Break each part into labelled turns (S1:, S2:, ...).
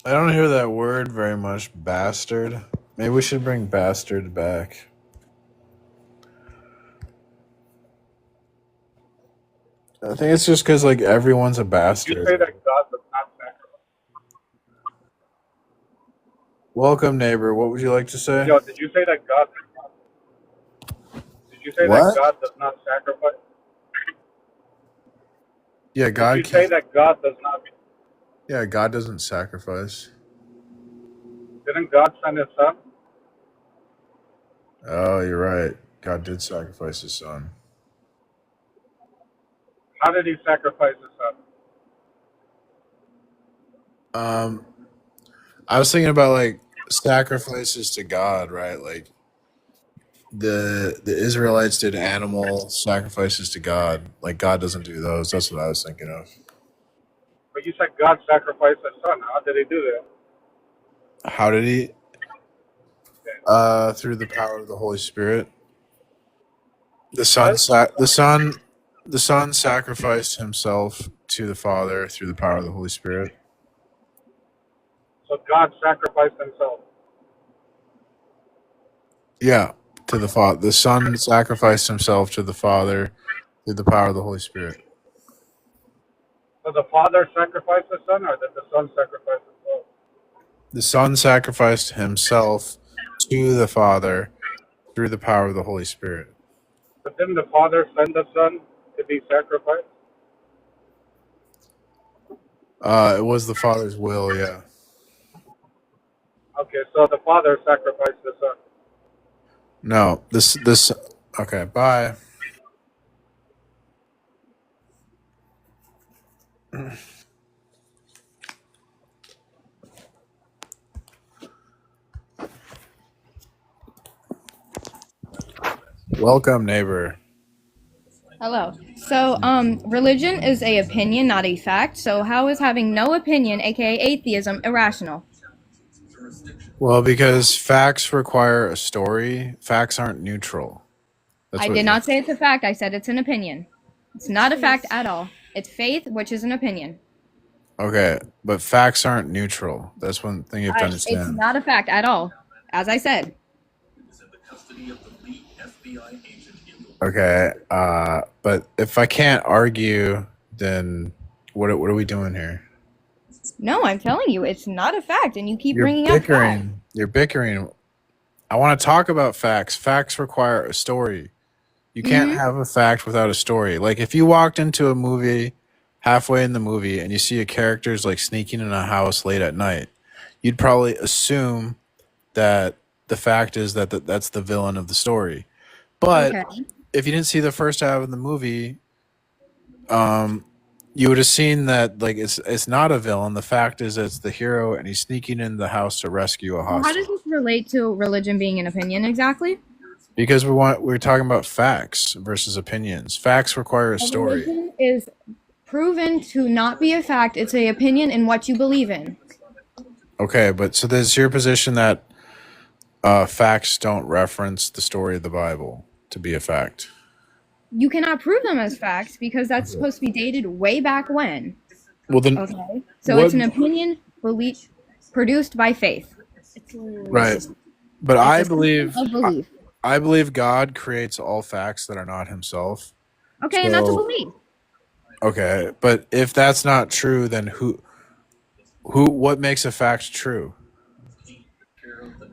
S1: I don't hear that word very much, bastard. Maybe we should bring bastard back. I think it's just because like everyone's a
S2: Did you say
S1: bastard.
S2: that God does not sacrifice?
S1: Welcome, neighbor. What would you like to say?
S2: Yo, did you say that God? Did you say that
S1: What?
S2: God does not sacrifice?
S1: Yeah,
S2: Did
S1: God
S2: you say
S1: can't.
S2: that God does not?
S1: Yeah, God doesn't sacrifice.
S2: Didn't God send His Son?
S1: Oh, you're right. God did sacrifice his son.
S2: How did He sacrifice His Son?
S1: Um, I was thinking about like sacrifices to God, right? Like the Israelites did animal sacrifices to God. Like God doesn't do those. That's what I was thinking of.
S2: But you said God sacrificed His Son. How did He do that?
S1: How did he?
S2: Yeah.
S1: Through the power of the Holy Spirit. The son,
S2: What?
S1: the son sacrificed himself to the Father through the power of the Holy Spirit.
S2: So God sacrificed Himself.
S1: Yeah, to the Father. The Son sacrificed himself to the Father through the power of the Holy Spirit.
S2: So the Father sacrificed His Son, or did the Son sacrifice Himself?
S1: The Son sacrificed himself to the Father through the power of the Holy Spirit.
S2: But didn't the Father send the Son to be sacrificed?
S1: It was the Father's will, yeah.
S2: Okay, so the Father sacrificed the Son.
S1: No, this. Okay, bye. Welcome, neighbor.
S3: Hello. So, religion is a opinion, not a fact. So, how is having no opinion, aka atheism, irrational?
S1: Well, because facts require a story. Facts aren't neutral. That's
S3: I
S1: what.
S3: did not say it's a fact. I said it's an opinion. It's not a fact at all. It's faith, which is an opinion.
S1: Okay, but facts aren't neutral. That's one thing you have to
S3: It's
S1: understand.
S3: not a fact at all, as I said.
S1: Okay, but if I can't argue, then what are we doing here?
S3: No, I'm telling you, it's not a fact, and you keep
S1: You're
S3: bringing up facts.
S1: bickering. You're bickering. I want to talk about facts. Facts require a story. You can't
S3: Mm-hmm.
S1: have a fact without a story. Like if you walked into a movie halfway in the movie and you see a character's like sneaking in a house late at night, you'd probably assume that the fact is that that's the villain of the story. But
S3: Okay.
S1: if you didn't see the first half of the movie, you would have seen that like it's not a villain. The fact is it's the hero and he's sneaking in the house to rescue a
S3: So, how does
S1: hostage.
S3: this relate to religion being an opinion exactly?
S1: Because we're talking about facts versus opinions. Facts require a
S3: A
S1: story.
S3: religion is proven to not be a fact. It's a opinion in what you believe in.
S1: Okay, but so there's your position that facts don't reference the story of the Bible to be a fact.
S3: You cannot prove them as facts because that's supposed to be dated way back when.
S1: Well, then
S3: Okay. So
S1: what?
S3: it's an opinion belief produced by faith.
S1: Right, but
S3: It's a system of belief.
S1: I believe God creates all facts that are not Himself.
S3: Okay, and that's a
S1: So
S3: belief.
S1: okay, but if that's not true, then what makes a fact true?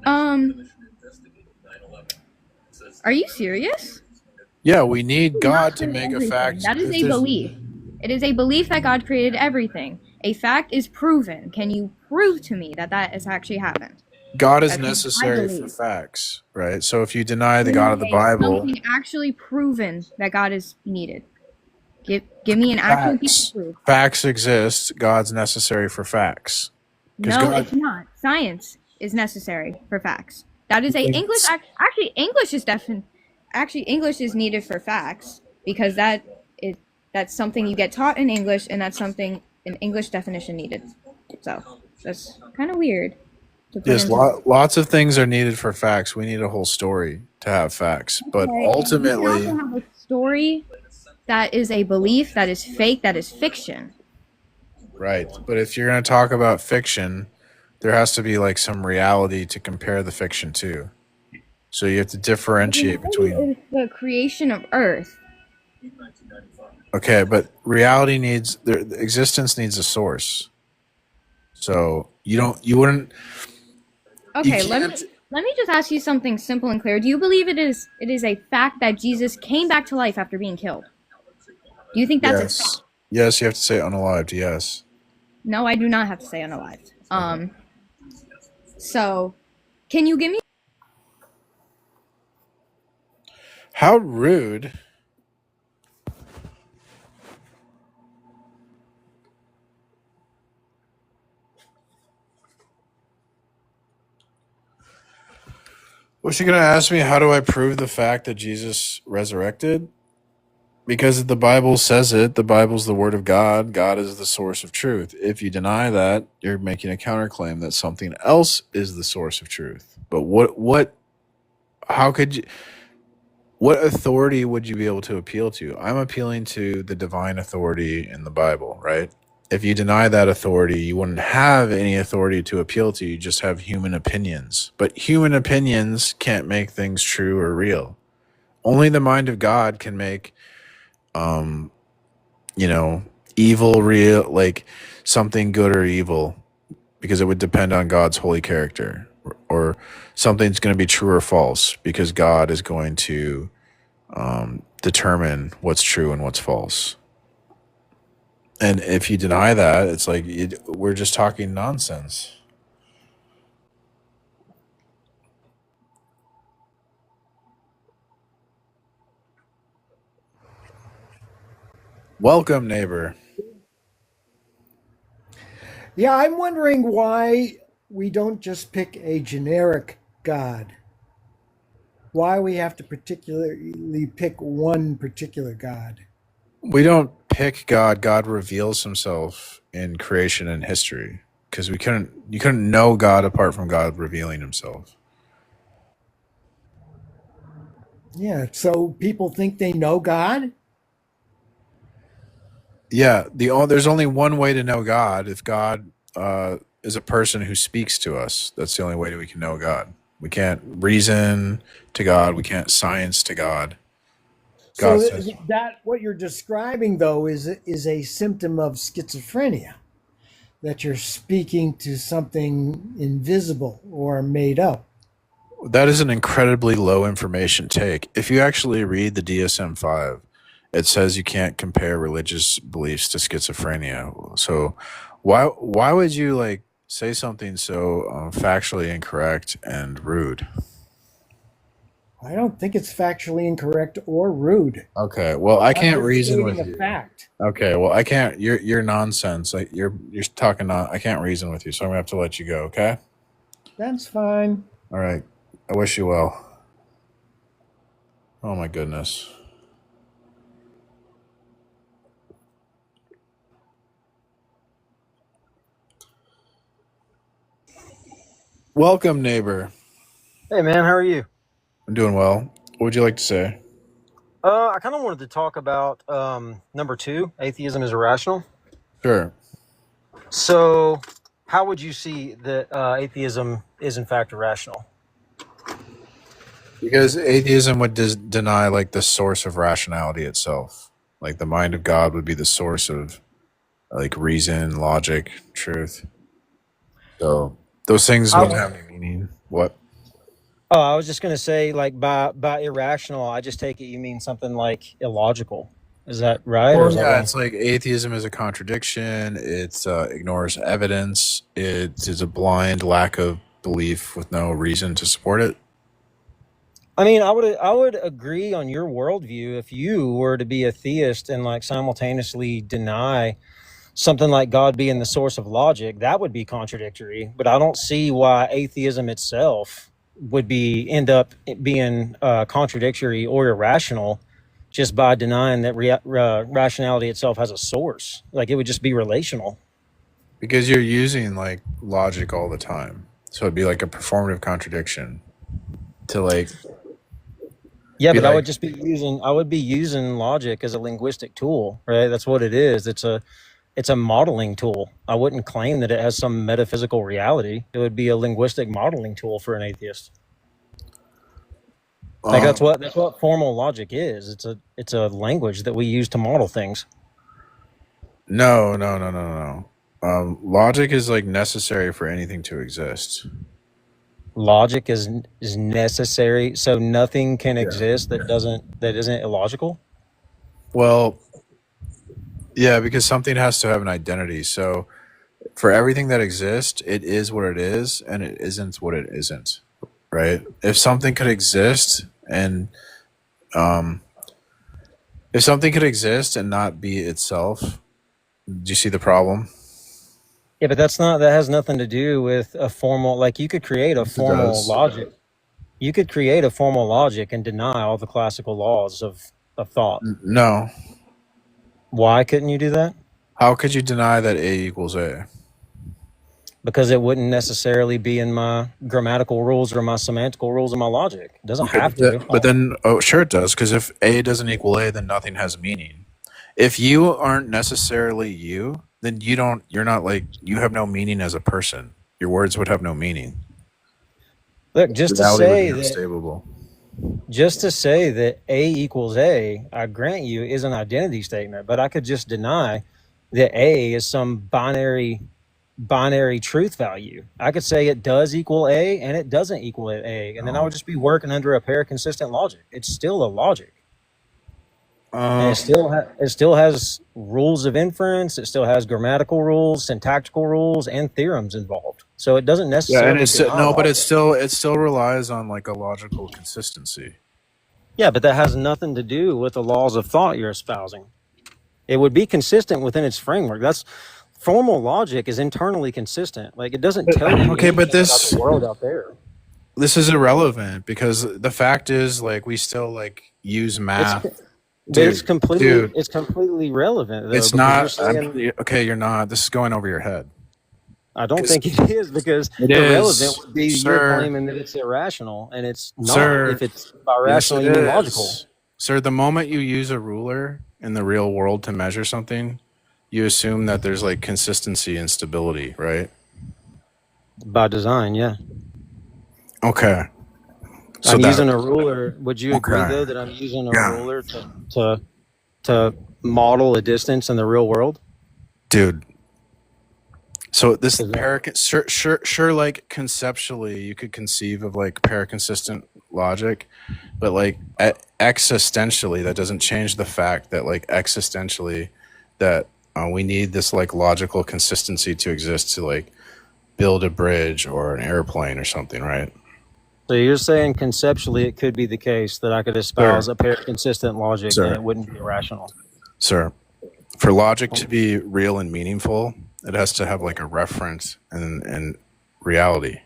S3: Um, are you serious?
S1: Yeah, we need
S3: God
S1: God to
S3: created
S1: make a
S3: everything.
S1: fact.
S3: That is
S1: If
S3: a
S1: there's
S3: belief. It is a belief that God created everything. A fact is proven. Can you prove to me that that has actually happened?
S1: God is
S3: That's what I
S1: necessary for
S3: believe.
S1: facts, right? So if you deny the
S3: Give
S1: God of the
S3: me
S1: Bible,
S3: something actually proven that God is needed. Give me an actual piece of
S1: facts
S3: proof.
S1: facts exist. God's necessary for facts because
S3: No,
S1: God.
S3: it's not. Science is necessary for facts. That is a English.
S1: Thinks,
S3: Actually, English is definitely. Actually, English is needed for facts because that's something you get taught in English, and that's something an English definition needed. So that's kind of weird to put
S1: yes,
S3: into.
S1: lots of things are needed for facts. We need a whole story to have facts, but
S3: Okay, you can also
S1: ultimately,
S3: have a story that is a belief that is fake, that is fiction.
S1: right. But if you're going to talk about fiction, there has to be like some reality to compare the fiction to. So you have to differentiate between.
S3: It's the creation of Earth.
S1: Okay, but reality needs the existence needs a source. So you wouldn't you
S3: Okay,
S1: can't.
S3: let me just ask you something simple and clear. Do you believe it is a fact that Jesus came back to life after being killed? Do you think that's a fact?
S1: Yes. Yes, you have to say unalived, yes.
S3: No, I do not have to say unalived.
S1: Okay.
S3: So can you give me
S1: How rude. Was she gonna ask me how do I prove the fact that Jesus resurrected? Because the Bible says it. The Bible's the word of God. God is the source of truth. If you deny that, you're making a counterclaim that something else is the source of truth. But how could you, what authority would you be able to appeal to? I'm appealing to the divine authority in the Bible, right? If you deny that authority, you wouldn't have any authority to appeal to. You just have human opinions. But human opinions can't make things true or real. Only the mind of God can make um evil real, like something good or evil, because it would depend on God's holy character, or something's going to be true or false because God is going to determine what's true and what's false. And if you deny that, it's like we're just talking nonsense. Welcome, neighbor.
S4: Yeah, I'm wondering why we don't just pick a generic God. Why we have to particularly pick one particular God.
S1: We don't pick God. God reveals himself in creation and history, because you couldn't know God apart from God revealing himself.
S4: Yeah, so people think they know God?
S1: Yeah, there's only one way to know God. If God is a person who speaks to us, that's the only way that we can know God. We can't reason to God. We can't science to God. God
S4: So
S1: says,
S4: that what you're describing though is a symptom of schizophrenia, that you're speaking to something invisible or made up.
S1: that is an incredibly low information take. If you actually read the DSM-5, it says you can't compare religious beliefs to schizophrenia. So why would you like say something so factually incorrect and rude?
S4: I don't think it's factually incorrect or rude.
S1: Okay, well, I
S4: I'm
S1: can't
S4: just
S1: reason
S4: stating
S1: with
S4: a
S1: you.
S4: fact.
S1: Okay, well, I can't. You're nonsense. Like you're talking. I can't reason with you, so I'm gonna have to let you go. Okay.
S4: That's fine.
S1: All right. I wish you well. Oh my goodness. Welcome, neighbor.
S5: Hey man, how are you?
S1: I'm doing well. What would you like to say?
S5: I kind of wanted to talk about number two, atheism is irrational.
S1: Sure.
S5: So, how would you see that atheism is in fact irrational?
S1: Because atheism would deny like the source of rationality itself. Like the mind of God would be the source of like reason, logic, truth. So those things
S5: I,
S1: wouldn't have any meaning. What?
S5: oh, I was just going to say, like by irrational, I just take it you mean something like illogical. Is that right, or
S1: Well,
S5: is that
S1: yeah,
S5: wrong?
S1: it's like atheism is a contradiction. It ignores evidence. It is a blind lack of belief with no reason to support it.
S5: I mean, I would agree on your worldview if you were to be a theist and like simultaneously deny something like God being the source of logic. That would be contradictory. But I don't see why atheism itself would be end up being contradictory or irrational just by denying that rationality itself has a source. Like it would just be relational.
S1: Because you're using like logic all the time. So it'd be like a performative contradiction to like
S5: Yeah,
S1: be
S5: but
S1: like,
S5: I would be using logic as a linguistic tool, right? That's what it is. It's a it's a modeling tool. I wouldn't claim that it has some metaphysical reality. It would be a linguistic modeling tool for an atheist. Like that's what formal logic is. It's a language that we use to model things.
S1: No, no, no, no, no. Logic is like necessary for anything to exist.
S5: Logic is necessary, so nothing can exist that isn't illogical.
S1: Well, yeah, because something has to have an identity. So for everything that exists, it is what it is, and it isn't what it isn't. Right? If something could exist and if something could exist and not be itself, do you see the problem?
S5: Yeah, but that has nothing to do with a formal, like you could create a
S1: Yes, it
S5: formal
S1: does.
S5: logic. You could create a formal logic and deny all the classical laws of thought.
S1: No.
S5: Why couldn't you do that?
S1: How could you deny that A equals A?
S5: Because it wouldn't necessarily be in my grammatical rules or my semantical rules of my logic. It doesn't have to.
S1: But then, oh, sure it does, because if A doesn't equal A, then nothing has meaning. If you aren't necessarily you, then you're not like, you have no meaning as a person. Your words would have no meaning.
S5: Look, just to
S1: Reality would
S5: say
S1: be
S5: that
S1: unstable.
S5: just to say that A equals A, I grant you, is an identity statement, but I could just deny that A is some binary truth value. I could say it does equal A and it doesn't equal A, and then I would just be working under a pair of consistent logic. It's still a logic. And it still has rules of inference. It still has grammatical rules, syntactical rules, and theorems involved. So it doesn't
S1: Yeah,
S5: necessarily.
S1: and it's no, but it still relies on like a logical consistency.
S5: Yeah, but that has nothing to do with the laws of thought you're espousing. It would be consistent within its framework. That's formal logic is internally consistent. Like it doesn't tell you
S1: Okay, but
S5: anything about the world out there.
S1: this is irrelevant because the fact is, like, we still like use math.
S5: It's completely relevant. Though,
S1: It's not. Okay, you're not. This is going over your head.
S5: I don't think it is, because irrelevant would be you're claiming that it's irrational, and it's not. If it's irrational, you mean logical.
S1: Sir, the moment you use a ruler in the real world to measure something, you assume that there's like consistency and stability, right?
S5: By design, yeah.
S1: Okay. So
S5: I'm using a ruler. Would you agree, though, that I'm using a ruler to model a distance in the real world?
S1: Dude. So this sure, like conceptually, you could conceive of like paraconsistent logic, but like existentially, that doesn't change the fact that like existentially, that we need this like logical consistency to exist to like build a bridge or an airplane or something, right?
S5: So you're saying conceptually it could be the case that I could espouse a pair of consistent logic and it wouldn't be irrational?
S1: Sir, for logic to be real and meaningful, it has to have like a reference and reality.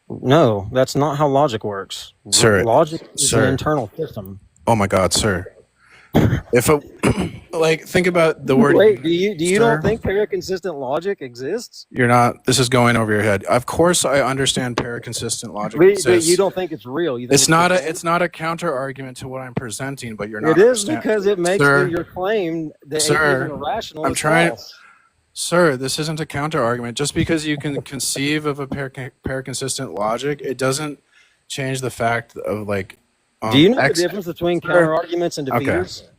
S5: No, that's not how logic works.
S1: Sir,
S5: logic is an internal system.
S1: Oh my God, sir. If like think about the word.
S5: Wait, do you don't think paraconsistent logic exists?
S1: You're not. This is going over your head. Of course, I understand paraconsistent logic exists.
S5: But you don't think it's real. You think
S1: it's not a counter argument to what I'm presenting. But you're not.
S5: It is, because it makes your claim that it is irrational.
S1: I'm trying. Sir, this isn't a counter argument. Just because you can conceive of a paraconsistent logic, it doesn't change the fact of like.
S5: Do you know the difference between counter arguments and defeaters?
S1: Okay.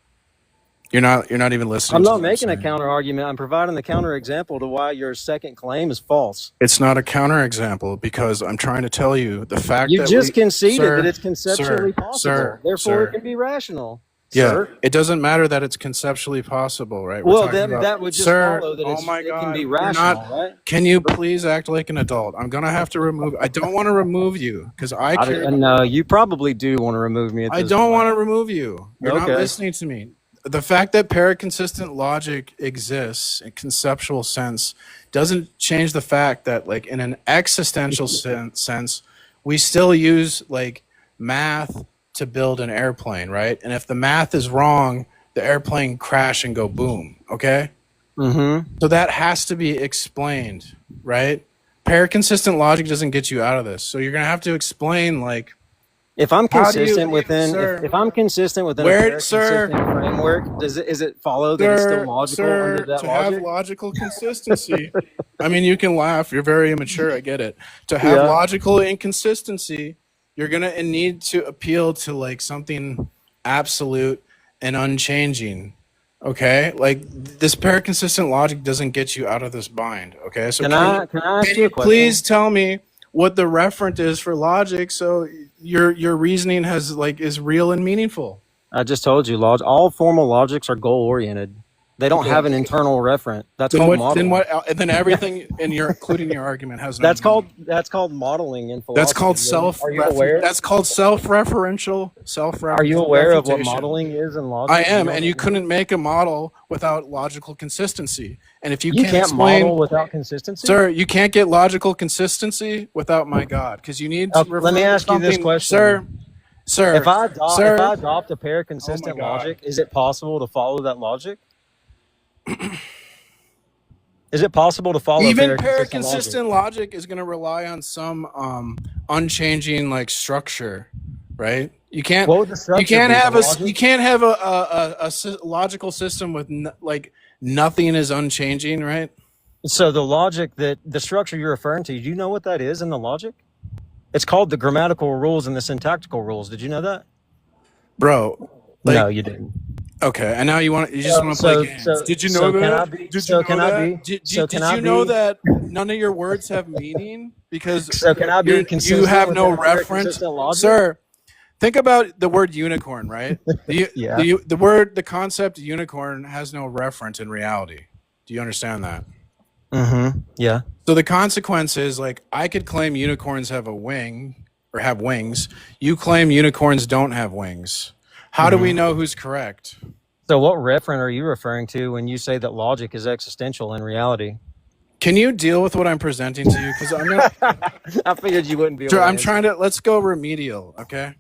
S1: You're not even listening.
S5: I'm not making a counter argument. I'm providing the counter example to why your second claim is false.
S1: It's not a counter example because I'm trying to tell you the fact
S5: you
S1: that
S5: just conceded that it's conceptually possible. Therefore, it can be rational.
S1: Yeah,
S5: sir.
S1: It doesn't matter that it's conceptually possible, right?
S5: Well, then that would just follow that it can be rational, right?
S1: Can you please act like an adult? I'm gonna have to remove. I don't want to remove you because I can.
S5: No, you probably do want to remove me.
S1: I don't want to remove you. You're not listening to me. The fact that paraconsistent logic exists in conceptual sense doesn't change the fact that, like, in an existential sense, we still use like math to build an airplane, right? And if the math is wrong, the airplane crash and go boom, okay?
S5: Mm-hmm.
S1: So that has to be explained, right? Paraconsistent logic doesn't get you out of this. So you're going to have to explain, like,
S5: If I'm
S1: How do
S5: consistent
S1: you,
S5: within,
S1: sir?
S5: if I'm consistent within a
S1: Where,
S5: consistent
S1: sir?
S5: framework, is it follow that it's still
S1: Sir,
S5: logical under
S1: sir,
S5: that
S1: to have
S5: logic?
S1: logical consistency. I mean, you can laugh. You're very immature. I get it. To have
S5: Yeah.
S1: logical inconsistency, you're gonna need to appeal to like something absolute and unchanging. Okay, like this paraconsistent logic doesn't get you out of this bind. Okay, so
S5: Can I ask
S1: can
S5: you
S1: you
S5: a
S1: please
S5: question?
S1: tell me what the referent is for logic so your reasoning has like is real and meaningful?
S5: I just told you, all formal logics are goal oriented. They don't
S1: Okay.
S5: have an internal referent. That's
S1: Then
S5: called
S1: what? Then
S5: modeling.
S1: what? And then everything in your, including your argument, has no
S5: That's
S1: meaning.
S5: called modeling in
S1: That's called
S5: philosophy.
S1: self.
S5: Are you aware?
S1: That's called self-referential.
S5: Are you aware of what
S1: Self-refutation.
S5: modeling is in
S1: I
S5: logic? Do you
S1: am,
S5: know what
S1: and you
S5: that means?
S1: couldn't make a model without logical consistency. And if you
S5: You
S1: can't
S5: can't model
S1: explain,
S5: without consistency.
S1: sir, you can't get logical consistency without my God, because you need to
S5: Okay, let me
S1: refer to
S5: ask you this
S1: something,
S5: question:
S1: sir,
S5: If I
S1: sir.
S5: adopt a
S1: Oh my
S5: paraconsistent
S1: God.
S5: logic, is it possible to follow that logic? Is it possible to follow
S1: Even
S5: paraconsistent logic?
S1: paraconsistent logic is going to rely on some unchanging like structure, right?
S5: What would the
S1: You
S5: structure
S1: can't
S5: be? The
S1: have a
S5: logic?
S1: you can't have logical system with like nothing is unchanging, right?
S5: So the logic that the structure you're referring to, do you know what that is in the logic? It's called the grammatical rules and the syntactical rules. Did you know that?
S1: Bro,
S5: No,
S1: like
S5: you didn't.
S1: okay, and now you just want to play games. Did you know that? Did you know that?
S5: Can
S1: Did
S5: I
S1: you know
S5: be
S1: that none of your words have meaning because
S5: so can I be
S1: you
S5: consistent
S1: have no
S5: within a
S1: reference,
S5: paraconsistent logic?
S1: sir? Think about the word unicorn, right?
S5: Yeah.
S1: The concept unicorn has no reference in reality. Do you understand that?
S5: Mm-hmm. Yeah.
S1: So the consequence is like I could claim unicorns have a wing or have wings. You claim unicorns don't have wings. How do we
S5: Mm-hmm.
S1: know who's correct?
S5: So what referent are you referring to when you say that logic is existential in reality?
S1: Can you deal with what I'm presenting to you? Because I'm gonna.
S5: I figured you wouldn't be able
S1: Sure,
S5: to
S1: I'm
S5: answer.
S1: trying to. Let's go remedial. Okay.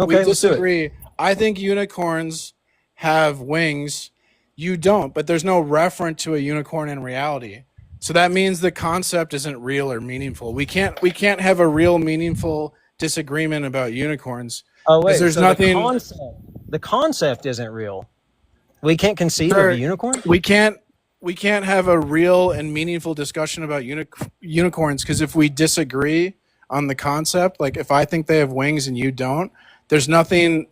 S1: We
S5: Okay, let's do it.
S1: disagree. I think unicorns have wings. You don't, but there's no referent to a unicorn in reality. So that means the concept isn't real or meaningful. We can't have a real meaningful disagreement about unicorns
S5: Oh
S1: because
S5: wait,
S1: there's
S5: so
S1: nothing.
S5: the concept isn't real. We can't conceive of a
S1: Sir,
S5: unicorn?
S1: we can't we can't have a real and meaningful discussion about unicorns because if we disagree on the concept, like if I think they have wings and you don't, there's nothing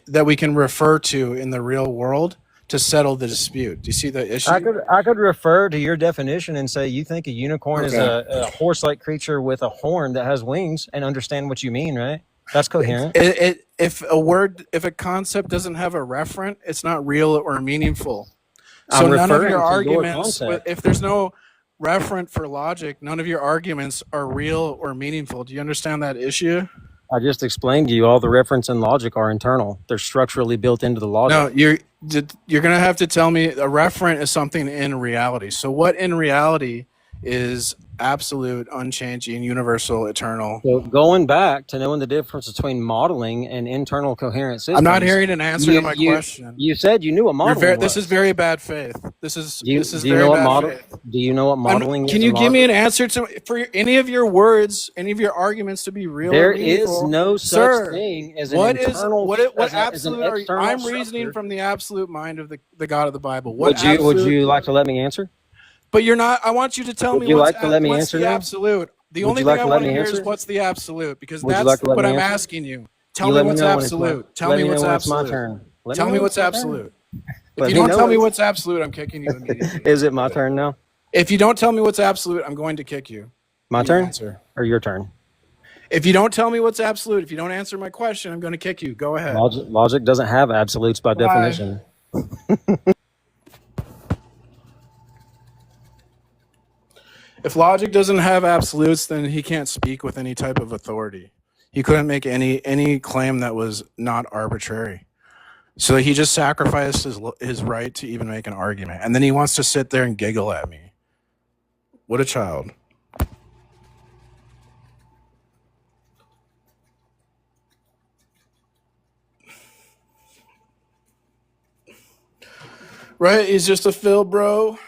S1: that we can refer to in the real world to settle the dispute. Do you see the issue?
S5: I could refer to your definition and say you think a unicorn is
S1: Okay.
S5: a horse-like creature with a horn that has wings and understand what you mean, right? That's coherent.
S1: If a concept doesn't have a referent, it's not real or meaningful. So
S5: I'm
S1: none of your
S5: referring to your
S1: arguments,
S5: concept.
S1: if there's no referent for logic, none of your arguments are real or meaningful. Do you understand that issue?
S5: I just explained to you all the reference and logic are internal. They're structurally built into the logic.
S1: No, you're gonna have to tell me a referent is something in reality. So what in reality is absolute, unchanging, universal, eternal?
S5: So going back to knowing the difference between modeling and internal coherent systems.
S1: I'm not hearing an answer to my
S5: you,
S1: question.
S5: you said you knew what modeling was.
S1: This is very bad faith. This is
S5: Do you
S1: very
S5: know what
S1: bad faith.
S5: do you know what modeling is?
S1: Can you give me an answer to for any of your words, any of your arguments to be real?
S5: There
S1: or meaningful?
S5: is no such
S1: Sir,
S5: thing as an
S1: what is
S5: internal.
S1: what
S5: as an
S1: absolute are you?
S5: external
S1: I'm
S5: structure.
S1: reasoning from the absolute mind of the God of the Bible. What
S5: Would you like to let me answer?
S1: But you're not. I want you to tell
S5: Would
S1: me
S5: you
S1: what's
S5: like to let me
S1: what's
S5: answer
S1: the
S5: now?
S1: absolute. The
S5: Would
S1: only
S5: you
S1: thing
S5: like
S1: I
S5: to let
S1: want to
S5: me
S1: hear is
S5: answer?
S1: what's the absolute because
S5: Would you
S1: that's
S5: like to let
S1: what
S5: me
S1: I'm
S5: answer?
S1: asking you. Tell
S5: You
S1: me
S5: let me
S1: what's
S5: know when it's my
S1: absolute. Tell
S5: let
S1: me
S5: me know
S1: what's
S5: when it's my
S1: absolute.
S5: turn. Let
S1: Tell
S5: me
S1: me
S5: know
S1: what's
S5: when it's my turn.
S1: absolute. If
S5: Let
S1: you
S5: me
S1: don't
S5: know
S1: tell
S5: when
S1: me
S5: it's
S1: what's absolute, I'm kicking you immediately.
S5: Is it my turn now?
S1: If you don't tell me what's absolute, I'm going to kick you.
S5: My
S1: When you
S5: turn
S1: answer.
S5: or your turn?
S1: If you don't tell me what's absolute, if you don't answer my question, I'm going to kick you. Go ahead.
S5: Logic doesn't have absolutes by
S1: Why?
S5: definition.
S1: If logic doesn't have absolutes, then he can't speak with any type of authority. He couldn't make any claim that was not arbitrary. So he just sacrificed his right to even make an argument. And then he wants to sit there and giggle at me. What a child. Right? He's just a Phil bro.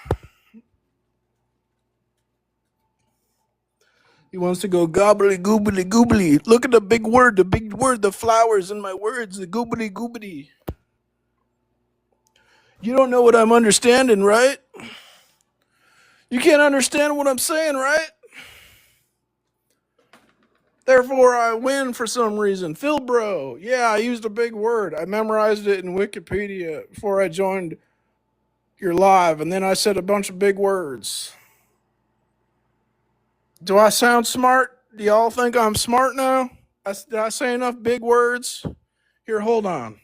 S1: He wants to go gobbly goobly goobly. Look at the big word, the flowers in my words, the goobly goobly. You don't know what I'm understanding, right? You can't understand what I'm saying, right? Therefore, I win for some reason. Phil Bro. Yeah, I used a big word. I memorized it in Wikipedia before I joined your live, and then I said a bunch of big words. Do I sound smart? Do y'all think I'm smart now? Did I say enough big words? Here, hold on.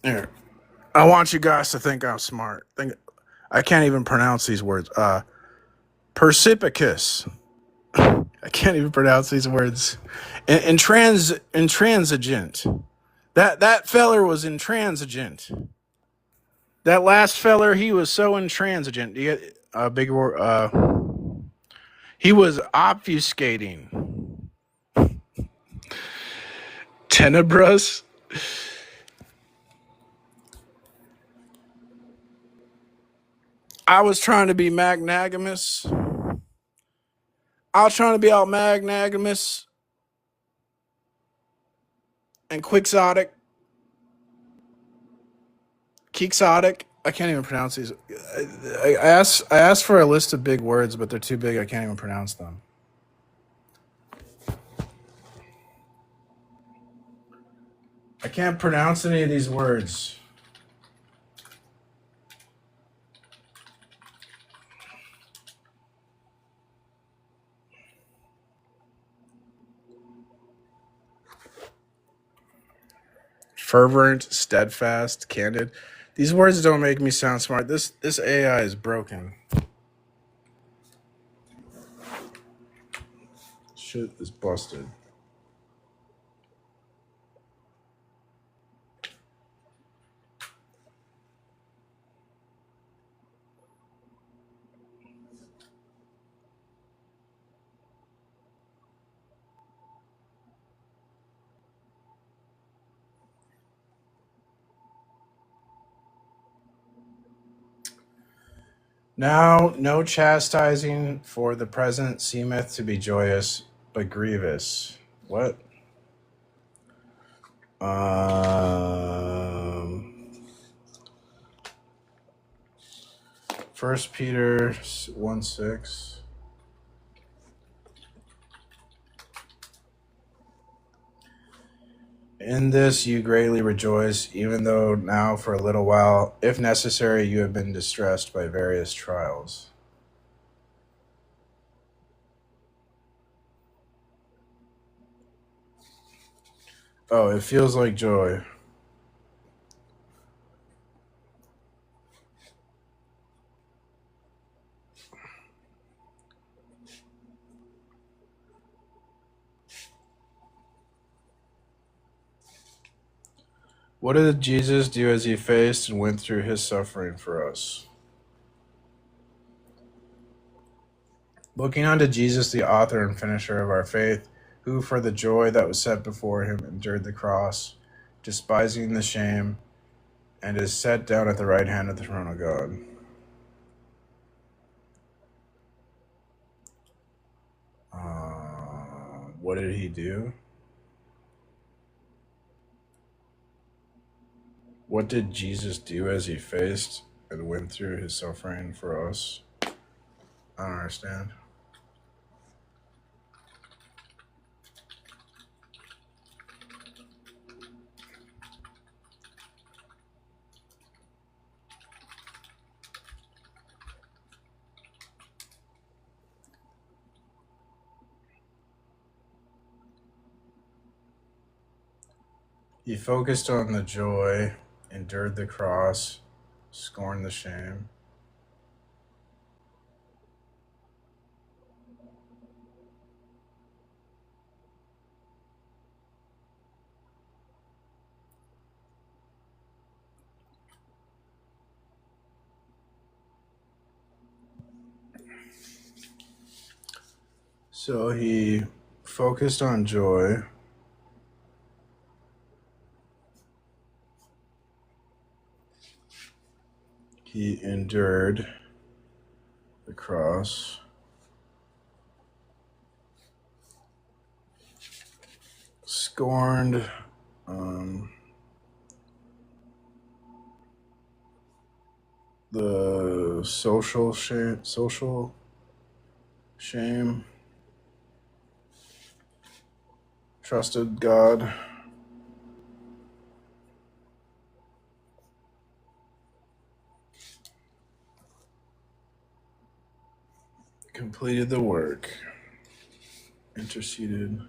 S1: Here. I want you guys to think I'm smart. I can't even pronounce these words. Persipicus. I can't even pronounce these words. Intransigent. That feller was intransigent. That last feller, he was so intransigent. You get a big word. He was obfuscating. Tenebras. I was trying to be magnanimous. I was trying to be all magnanimous and quixotic. Quixotic. I can't even pronounce these. I asked for a list of big words, but they're too big. I can't even pronounce them. I can't pronounce any of these words. Fervent, steadfast, candid. These words don't make me sound smart. This AI is broken. Shit is busted. Now, no chastising for the present seemeth to be joyous, but grievous. What? First Peter 1:6. In this you greatly rejoice, even though now for a little while, if necessary, you have been distressed by various trials. Oh, it feels like joy. What did Jesus do as he faced and went through his suffering for us? Looking unto Jesus, the author and finisher of our faith, who for the joy that was set before him endured the cross, despising the shame, and is set down at the right hand of the throne of God. What did he do? What did Jesus do as he faced and went through his suffering for us? I don't understand. He focused on the joy, endured the cross, scorned the shame. So he focused on joy. He endured the cross. Scorned the social shame, trusted God, completed the work, interceded.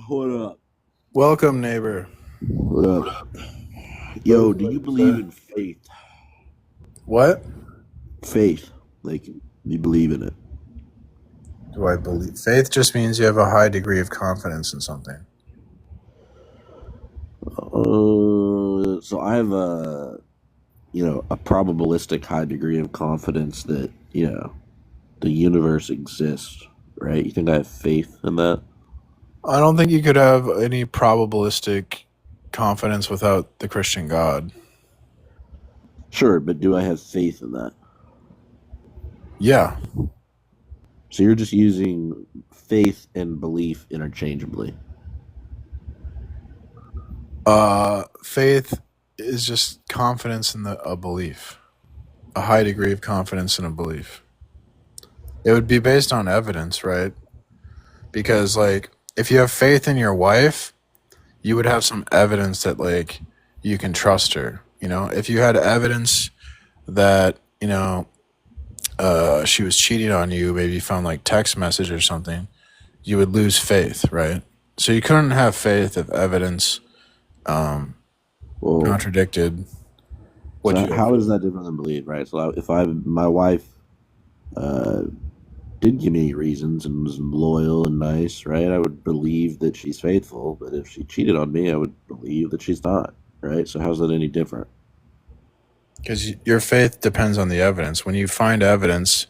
S6: What up?
S1: Welcome, neighbor.
S6: What up? Yo, do you believe in faith?
S1: What?
S6: Faith. Like, you believe in it?
S1: Do I believe? Faith just means you have a high degree of confidence in something.
S6: So I have a probabilistic high degree of confidence that, the universe exists, right? You think I have faith in that?
S1: I don't think you could have any probabilistic confidence without the Christian God.
S6: Sure, but do I have faith in that?
S1: Yeah.
S6: So you're just using faith and belief interchangeably.
S1: Faith is just confidence in a belief, a high degree of confidence in a belief. It would be based on evidence, right? Because, like, if you have faith in your wife, you would have some evidence that, like, you can trust her. You know, if you had evidence that, she was cheating on you, maybe you found, like, text message or something, you would lose faith, right? So you couldn't have faith if evidence
S6: Well,
S1: contradicted what
S6: so
S1: you
S6: how is that different than belief, right? So if my wife didn't give me any reasons and was loyal and nice, right, I would believe that she's faithful. But if she cheated on me, I would believe that she's not, right? So how's that any different?
S1: Because your faith depends on the evidence. When you find evidence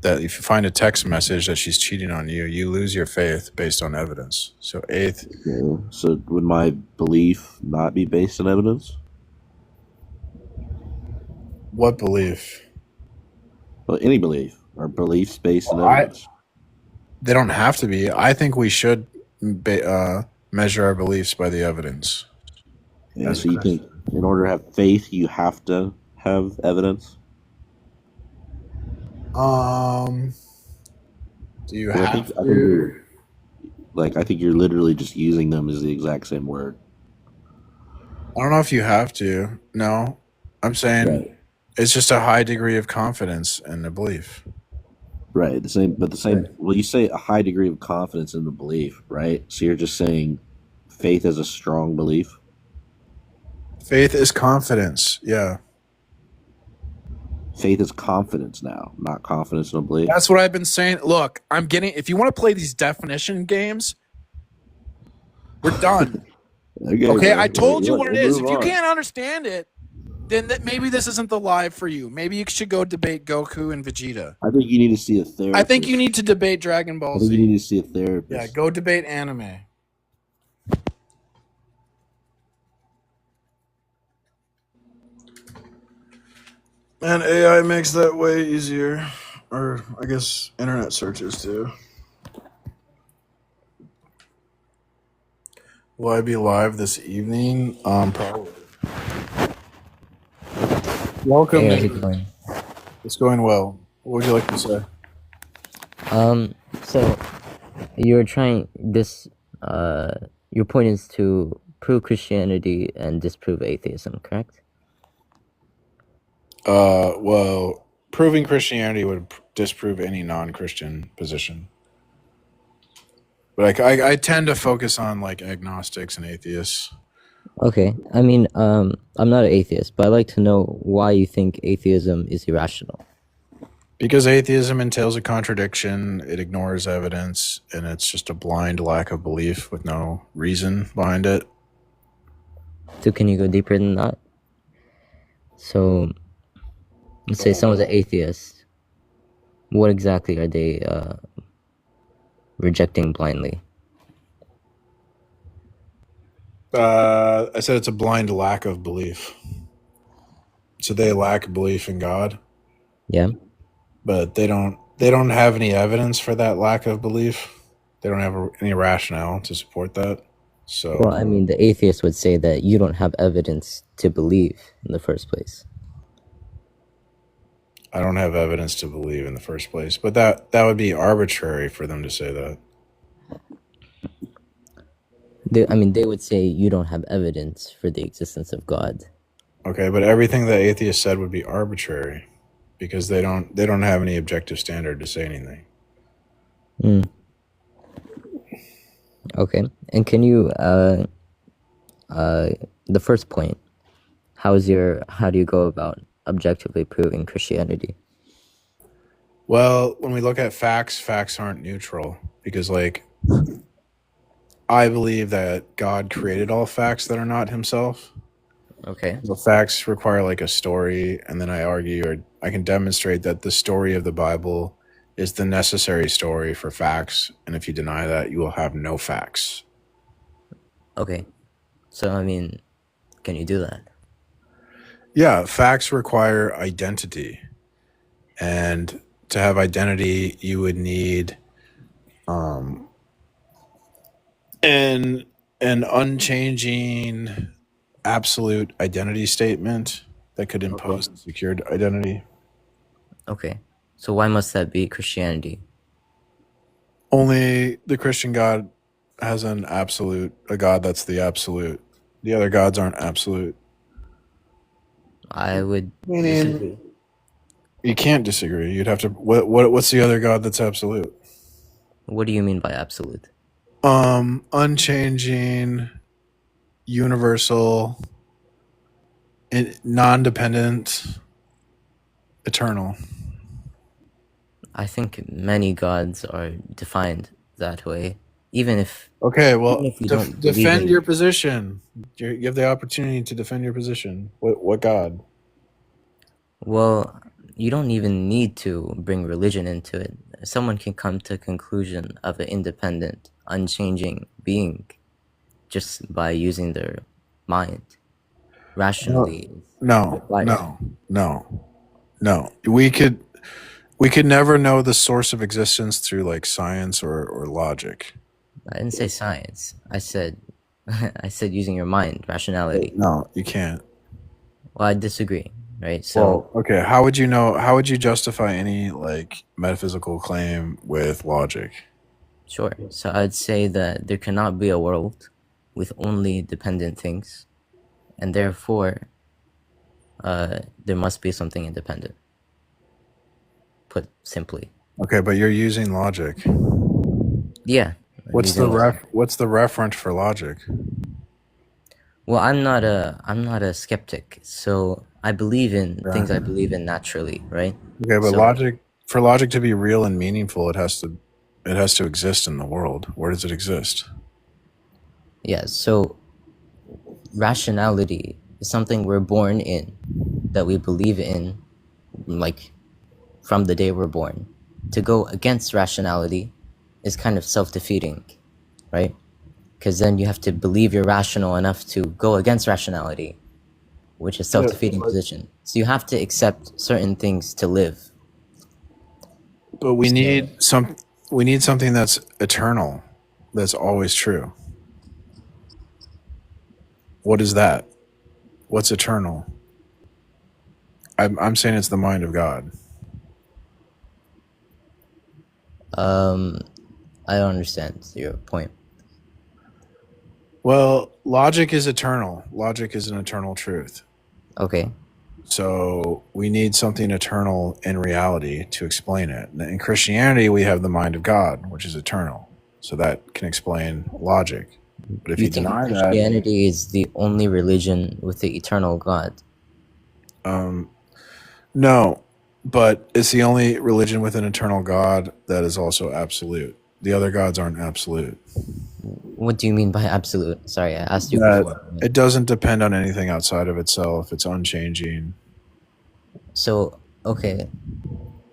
S1: that if you find a text message that she's cheating on you, you lose your faith based on evidence. So eighth,
S6: Okay. So would my belief not be based on evidence?
S1: what belief?
S6: Well, any belief. Are beliefs based on
S1: I
S6: evidence?
S1: They don't have to be. I think we should measure our beliefs by the evidence.
S6: Yeah,
S1: As a
S6: so you think in order to have faith, you have to have evidence?
S1: Do you
S6: 'Cause I
S1: have
S6: think
S1: to?
S6: I think you're literally just using them as the exact same word.
S1: I don't know if you have to. No, I'm saying
S6: Right.
S1: it's just a high degree of confidence and a belief.
S6: Right. The same, but the same. Well, you say a high degree of confidence in the belief, right? So you're just saying faith is a strong belief.
S1: Faith is confidence. Yeah.
S6: Faith is confidence now, not confidence in a belief.
S1: That's what I've been saying. Look, if you want to play these definition games, we're done. Okay,
S6: bro.
S1: I told you
S6: Look,
S1: what it
S6: we'll
S1: is.
S6: move
S1: If you
S6: on.
S1: can't understand it, then maybe this isn't the live for you. Maybe you should go debate Goku and Vegeta.
S6: I think you need to see a therapist.
S1: I think you need to debate Dragon Ball
S6: I think
S1: Z.
S6: you need to see a therapist.
S1: Yeah, go debate anime. And AI makes that way easier. Or I guess internet searches do. Will I be live this evening? Probably. Welcome.
S7: Hey, how's it going?
S1: It's going well. What would you like to say?
S7: So you're trying this. Your point is to prove Christianity and disprove atheism, correct?
S1: Well, proving Christianity would disprove any non-Christian position. But I tend to focus on like agnostics and atheists.
S7: Okay. I mean, I'm not an atheist, but I'd like to know why you think atheism is irrational.
S1: Because atheism entails a contradiction, it ignores evidence, and it's just a blind lack of belief with no reason behind it.
S7: So can you go deeper than that? So let's say someone's an atheist. What exactly are they rejecting blindly?
S1: I said it's a blind lack of belief. So they lack belief in God,
S7: Yeah.
S1: but they don't have any evidence for that lack of belief. They don't have any rationale to support that. So
S7: Well, I mean, the atheist would say that you don't have evidence to believe in the first place.
S1: I don't have evidence to believe in the first place. But that would be arbitrary for them to say that.
S7: They would say you don't have evidence for the existence of God.
S1: Okay, but everything the atheist said would be arbitrary because they don't have any objective standard to say anything.
S7: Mm. Okay. And can you the first point, how do you go about objectively proving Christianity?
S1: Well, when we look at facts, facts aren't neutral because like I believe that God created all facts that are not himself.
S7: Okay.
S1: The facts require like a story, and then I argue or I can demonstrate that the story of the Bible is the necessary story for facts, and if you deny that, you will have no facts.
S7: Okay. So, I mean, can you do that?
S1: Yeah, facts require identity, and to have identity, you would need an unchanging absolute identity statement that could impose a secured identity.
S7: Okay. So why must that be Christianity?
S1: Only the Christian God has a God that's the absolute. The other gods aren't absolute.
S7: I would
S1: Meaning,
S7: disagree.
S1: you can't disagree. You'd have to. What's the other God that's absolute?
S7: What do you mean by absolute?
S1: Unchanging, universal, non-dependent, eternal.
S7: I think many gods are defined that way. Even if
S1: Okay, well,
S7: even if you don't believe
S1: defend
S7: in-
S1: your position. You have the opportunity to defend your position. What God?
S7: Well, you don't even need to bring religion into it. Someone can come to a conclusion of an independent, unchanging being just by using their mind. Rationally.
S1: No.
S7: required.
S1: No. We could never know the source of existence through like science or logic.
S7: I didn't say science. I said I said using your mind, rationality.
S1: No, you can't.
S7: Well, I disagree, right? So
S1: Okay, how would you know? How would you justify any like metaphysical claim with logic?
S7: sure. So I'd say that there cannot be a world with only dependent things, and therefore there must be something independent. Put simply.
S1: Okay, but you're using logic.
S7: Yeah.
S1: What's the referent for logic?
S7: Well, I'm not a skeptic, so I believe in things I believe in naturally, right?
S1: Okay, but
S7: So-
S1: for logic to be real and meaningful, it has to exist in the world. Where does it exist?
S7: Yeah, so rationality is something we're born in, that we believe in, like from the day we're born. To go against rationality is kind of self-defeating, right? Because then you have to believe you're rational enough to go against rationality, which is self-defeating position. So you have to accept certain things to live.
S1: But we need something that's eternal, that's always true. What is that? What's eternal? I'm saying it's the mind of God.
S7: I don't understand your point.
S1: Well, logic is eternal. Logic is an eternal truth.
S7: Okay.
S1: So we need something eternal in reality to explain it. In Christianity, we have the mind of God, which is eternal. So that can explain logic. But if
S7: You
S1: you
S7: think
S1: deny that,
S7: Christianity is the only religion with the eternal God?
S1: no, but it's the only religion with an eternal God that is also absolute. The other gods aren't absolute.
S7: What do you mean by absolute? Sorry, I asked you
S1: That
S7: before.
S1: it doesn't depend on anything outside of itself. It's unchanging.
S7: So, okay,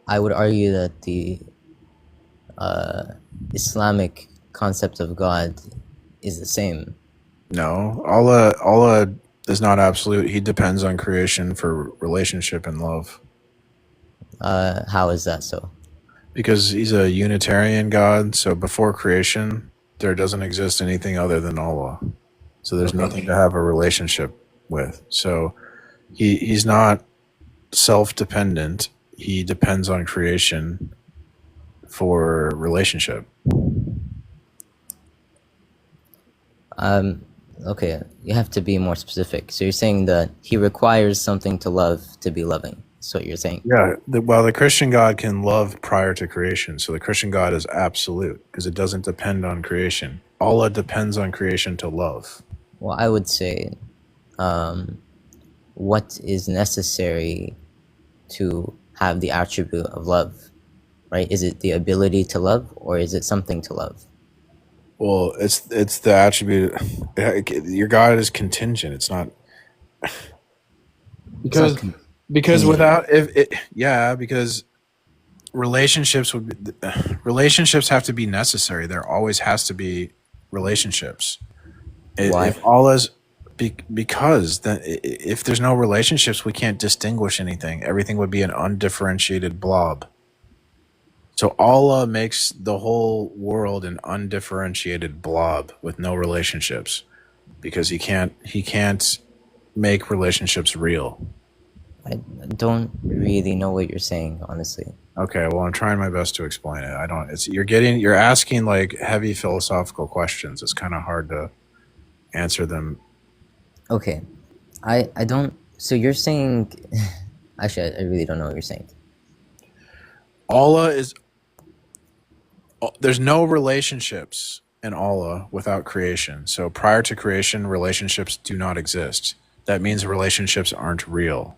S7: I would argue that the Islamic concept of God is the same.
S1: No, Allah is not absolute. He depends on creation for relationship and love.
S7: How is that so?
S1: Because he's a Unitarian God, so before creation, there doesn't exist anything other than Allah. So there's nothing to have a relationship with. So he's not self-dependent. He depends on creation for relationship.
S7: Okay, you have to be more specific. So you're saying that he requires something to love to be loving. That's what you're saying.
S1: Yeah, the Christian God can love prior to creation. So the Christian God is absolute because it doesn't depend on creation. Allah depends on creation to love.
S7: Well, I would say, what is necessary to have the attribute of love, right? Is it the ability to love, or is it something to love?
S1: Well, it's the attribute. Your God is contingent. It's not because
S7: It's not
S1: because
S7: contingent.
S1: without because relationships have to be necessary. There always has to be relationships.
S7: Why?
S1: If Allah's because then if there's no relationships, we can't distinguish anything. Everything would be an undifferentiated blob. So Allah makes the whole world an undifferentiated blob with no relationships because he can't make relationships real.
S7: I don't really know what you're saying, honestly.
S1: Okay, well I'm trying my best to explain it. I don't you're asking like heavy philosophical questions. It's kind of hard to answer them.
S7: Okay, I don't. So you're saying, actually, I really don't know what you're saying.
S1: There's no relationships in Allah without creation. So prior to creation, relationships do not exist. That means relationships aren't real.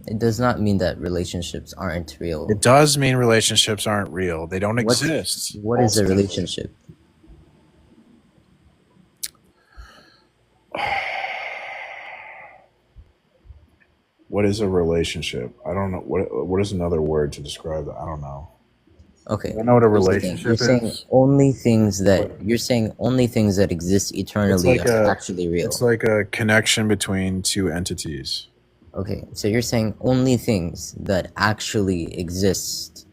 S7: It does not mean that relationships aren't real.
S1: It does mean relationships aren't real. They don't exist.
S7: What is a relationship?
S1: What is a relationship? I don't know. What is another word to describe that? I don't know.
S7: Okay.
S1: I know what a
S7: Here's the thing.
S1: relationship
S7: You're saying
S1: is.
S7: only things that exist eternally
S1: It's like
S7: are actually real.
S1: It's like a connection between two entities.
S7: Okay, so you're saying only things that actually exist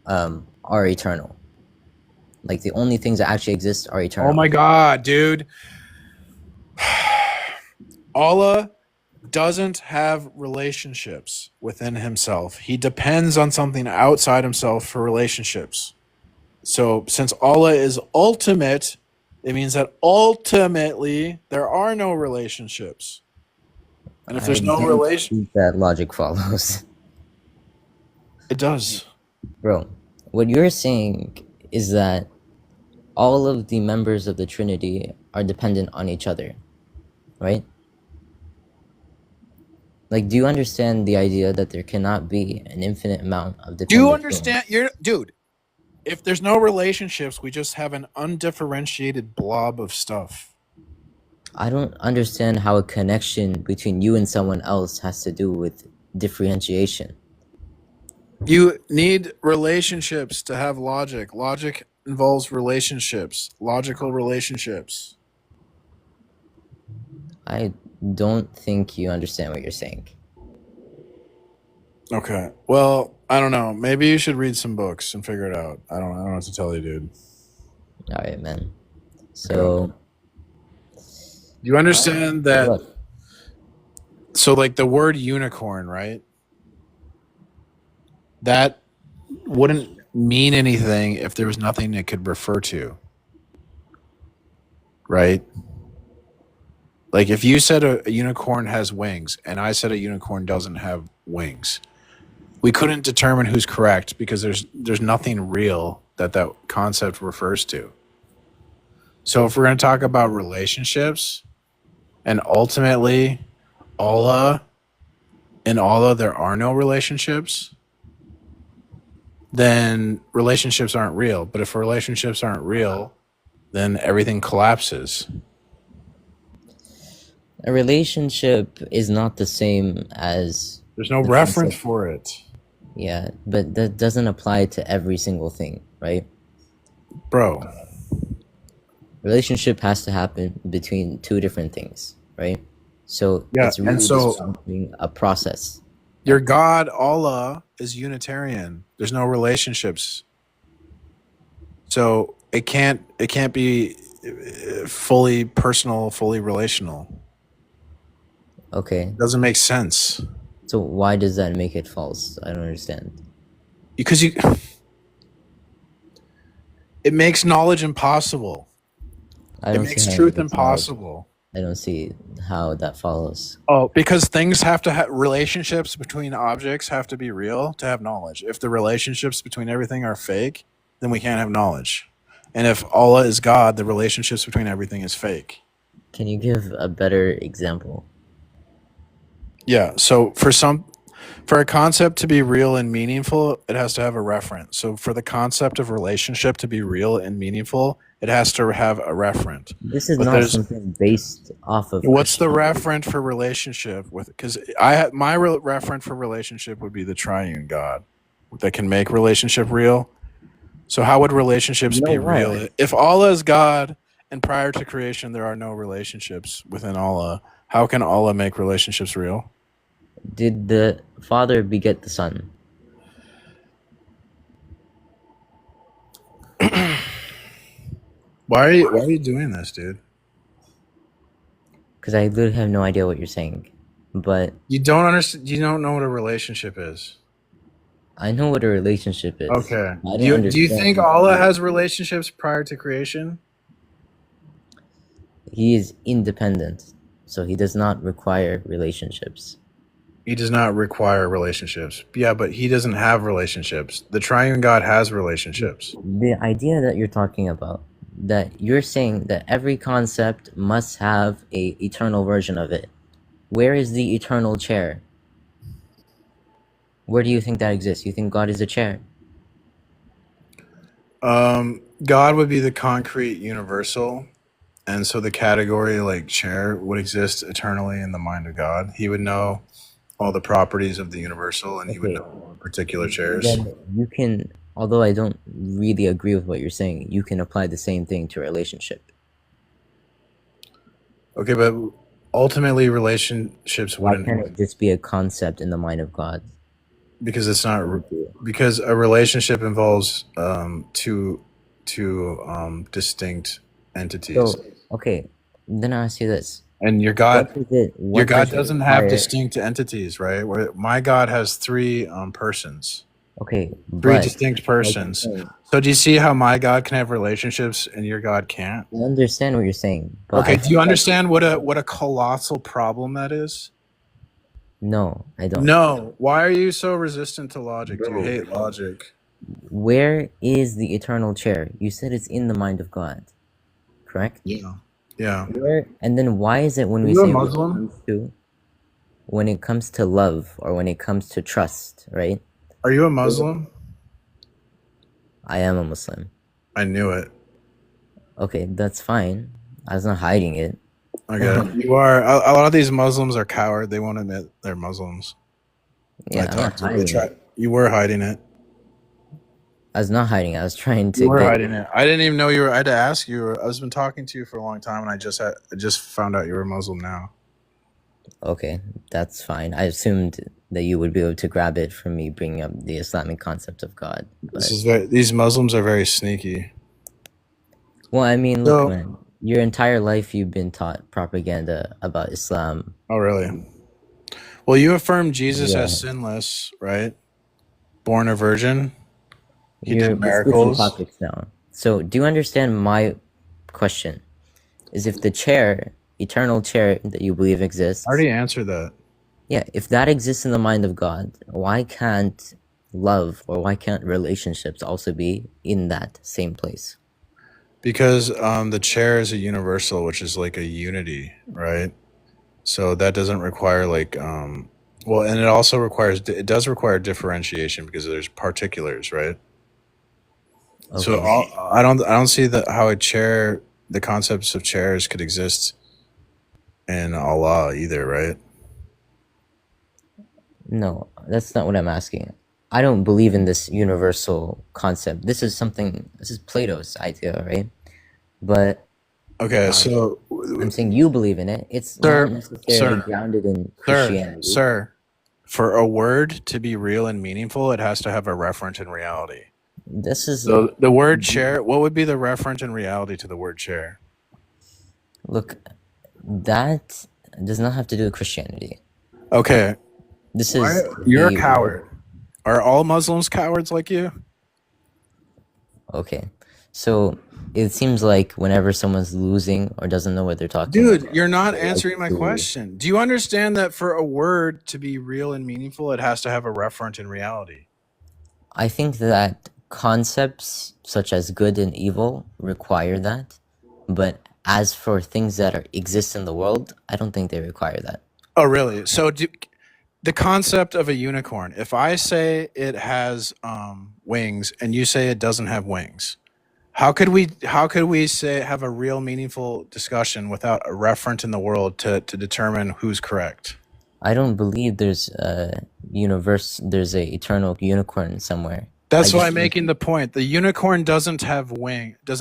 S7: are eternal. Like the only things that actually exist are eternal.
S1: Oh my God, dude. Allah doesn't have relationships within himself. He depends on something outside himself for relationships. So since Allah is ultimate, it means that ultimately there are no relationships. And if there's no relation,
S7: that logic follows.
S1: it does.
S7: Bro, what you're saying is that all of the members of the Trinity are dependent on each other, right? Like, do you understand the idea that there cannot be an infinite amount of dependent
S1: Do you
S7: beings?
S1: understand? Dude, if there's no relationships, we just have an undifferentiated blob of stuff.
S7: I don't understand how a connection between you and someone else has to do with differentiation.
S1: You need relationships to have logic. Logic involves relationships, logical relationships.
S7: I don't think you understand what you're saying.
S1: Okay. Well, I don't know. Maybe you should read some books and figure it out. I don't know what to tell you, dude.
S7: All right, man. So,
S1: You understand that?
S7: what?
S1: So, like the word unicorn, right? That wouldn't mean anything if there was nothing it could refer to, right? Like if you said a unicorn has wings and I said a unicorn doesn't have wings, we couldn't determine who's correct because there's nothing real that concept refers to. So if we're going to talk about relationships, and ultimately Allah, in Allah there are no relationships, then relationships aren't real. But if relationships aren't real, then everything collapses.
S7: A relationship is not the same as
S1: There's no
S7: the
S1: reference
S7: concept.
S1: for it.
S7: Yeah, but that doesn't apply to every single thing, right?
S1: Bro,
S7: Relationship has to happen between two different things, right? So
S1: yeah,
S7: it's
S1: and
S7: really
S1: so
S7: describing a process.
S1: your God, Allah, is Unitarian. There's no relationships. So it can't be fully personal, fully relational.
S7: Okay,
S1: It doesn't make sense.
S7: so why does that make it false? I don't understand.
S1: Because it makes knowledge impossible.
S7: I
S1: It
S7: don't see
S1: makes
S7: how
S1: truth
S7: it's knowledge.
S1: impossible.
S7: I don't see how that follows.
S1: Oh, because things have to have relationships between objects have to be real to have knowledge. If the relationships between everything are fake, then we can't have knowledge. And if Allah is God, the relationships between everything is fake.
S7: Can you give a better example?
S1: Yeah. So for a concept to be real and meaningful, it has to have a referent. So for the concept of relationship to be real and meaningful, it has to have a referent.
S7: This is
S1: But
S7: not
S1: there's
S7: something based off of
S1: what's the
S7: Christianity.
S1: referent for relationship with? Because my referent for relationship would be the triune God that can make relationship real. So how would relationships
S7: You know
S1: be
S7: what?
S1: real if Allah is God and prior to creation there are no relationships within Allah? How can Allah make relationships real?
S7: Did the Father beget the Son?
S1: Why are you doing this, dude?
S7: Because I literally have no idea what you're saying. But
S1: You don't understand. You don't know what a relationship is.
S7: I know what a relationship is.
S1: Okay.
S7: I
S1: Do
S7: don't
S1: you think
S7: understand.
S1: Allah has relationships prior to creation?
S7: He is independent, so he does not require relationships.
S1: He does not require relationships. Yeah, but he doesn't have relationships. The triune God has relationships.
S7: The idea that you're talking about, that you're saying that every concept must have a eternal version of it. Where is the eternal chair? Where do you think that exists? You think God is a chair?
S1: God would be the concrete universal, and so the category like chair would exist eternally in the mind of God. He would know all the properties of the universal, and he would
S7: Okay,
S1: know particular chairs.
S7: then you can, although I don't really agree with what you're saying, you can apply the same thing to a relationship.
S1: Okay, but ultimately relationships
S7: Why
S1: wouldn't,
S7: can't it just be a concept in the mind of God?
S1: because it's not, because a relationship involves two distinct entities.
S7: So, okay, then I'll ask you this.
S1: And your
S7: What
S1: God,
S7: does it,
S1: your
S7: what
S1: God
S7: does it
S1: doesn't have
S7: require?
S1: distinct entities, right? Where my God has three persons,
S7: Okay,
S1: three
S7: but
S1: distinct
S7: like you're
S1: persons.
S7: saying,
S1: So do you see how my God can have relationships and your God can't?
S7: I understand what you're saying, but
S1: Okay,
S7: I
S1: do
S7: feel
S1: you
S7: like
S1: understand what a colossal problem that is?
S7: no, I don't.
S1: No. Why are you so resistant to logic? Do you hate logic?
S7: Where is the eternal chair? You said it's in the mind of God, correct?
S1: Yeah. Yeah.
S7: Where, and then why is it when
S1: Are
S7: we
S1: you a
S7: say
S1: Muslim?
S7: when it comes to love or when it comes to trust, right?
S1: Are you a Muslim?
S7: I am a Muslim.
S1: I knew it.
S7: Okay, that's fine. I was not hiding it.
S1: Okay. You are. A lot of these Muslims are coward. They won't admit they're Muslims.
S7: Yeah,
S1: I
S7: I'm not
S1: talked to them.
S7: hiding it.
S1: You were hiding it.
S7: I was not hiding it. I was trying
S1: You
S7: to
S1: were
S7: get.
S1: hiding it. I didn't even know you were. I had to ask you. I was been talking to you for a long time, and I just found out you were Muslim now.
S7: Okay, that's fine. I assumed that you would be able to grab it from me bringing up the Islamic concept of God. But
S1: These Muslims are very sneaky.
S7: well, I mean, look,
S1: So,
S7: man. Your entire life you've been taught propaganda about Islam.
S1: oh really? Well, you affirm Jesus
S7: Yeah,
S1: as sinless, right? Born a virgin. He
S7: we're
S1: did
S7: switching
S1: miracles.
S7: topics now. So, do you understand my question? Is if the chair, eternal chair that you believe
S1: I
S7: exists,
S1: already answered that.
S7: yeah, if that exists in the mind of God, why can't love or why can't relationships also be in that same place?
S1: Because the chair is a universal, which is like a unity, right? So that doesn't require like well, and it does require differentiation because there's particulars, right? So
S7: Okay.
S1: I don't see how the concepts of chairs could exist in Allah either, right?
S7: No, that's not what I'm asking. I don't believe in this universal concept. This is Plato's idea, right? But
S1: Okay, so
S7: I'm saying you believe in it. It's not
S1: sir,
S7: necessarily
S1: sir,
S7: grounded in
S1: sir,
S7: Christianity.
S1: sir, for a word to be real and meaningful, it has to have a referent in reality.
S7: This is
S1: So the word chair, what would be the referent in reality to the word chair?
S7: look, that does not have to do with Christianity.
S1: Okay,
S7: This is
S1: you're a
S7: the
S1: coward. Are all Muslims cowards like you?
S7: Okay. So it seems like whenever someone's losing or doesn't know what they're talking
S1: Dude,
S7: about,
S1: you're not
S7: they like
S1: answering my
S7: to-
S1: question. Do you understand that for a word to be real and meaningful, it has to have a referent in reality?
S7: I think that concepts such as good and evil require that, but as for things that exist in the world, I don't think they require that.
S1: Oh, really? So the concept of a unicorn, if I say it has wings and you say it doesn't have wings, how could we say have a real meaningful discussion without a referent in the world to determine who's correct?
S7: I don't believe there's a eternal unicorn somewhere.
S1: That's why I'm making the point. The unicorn doesn't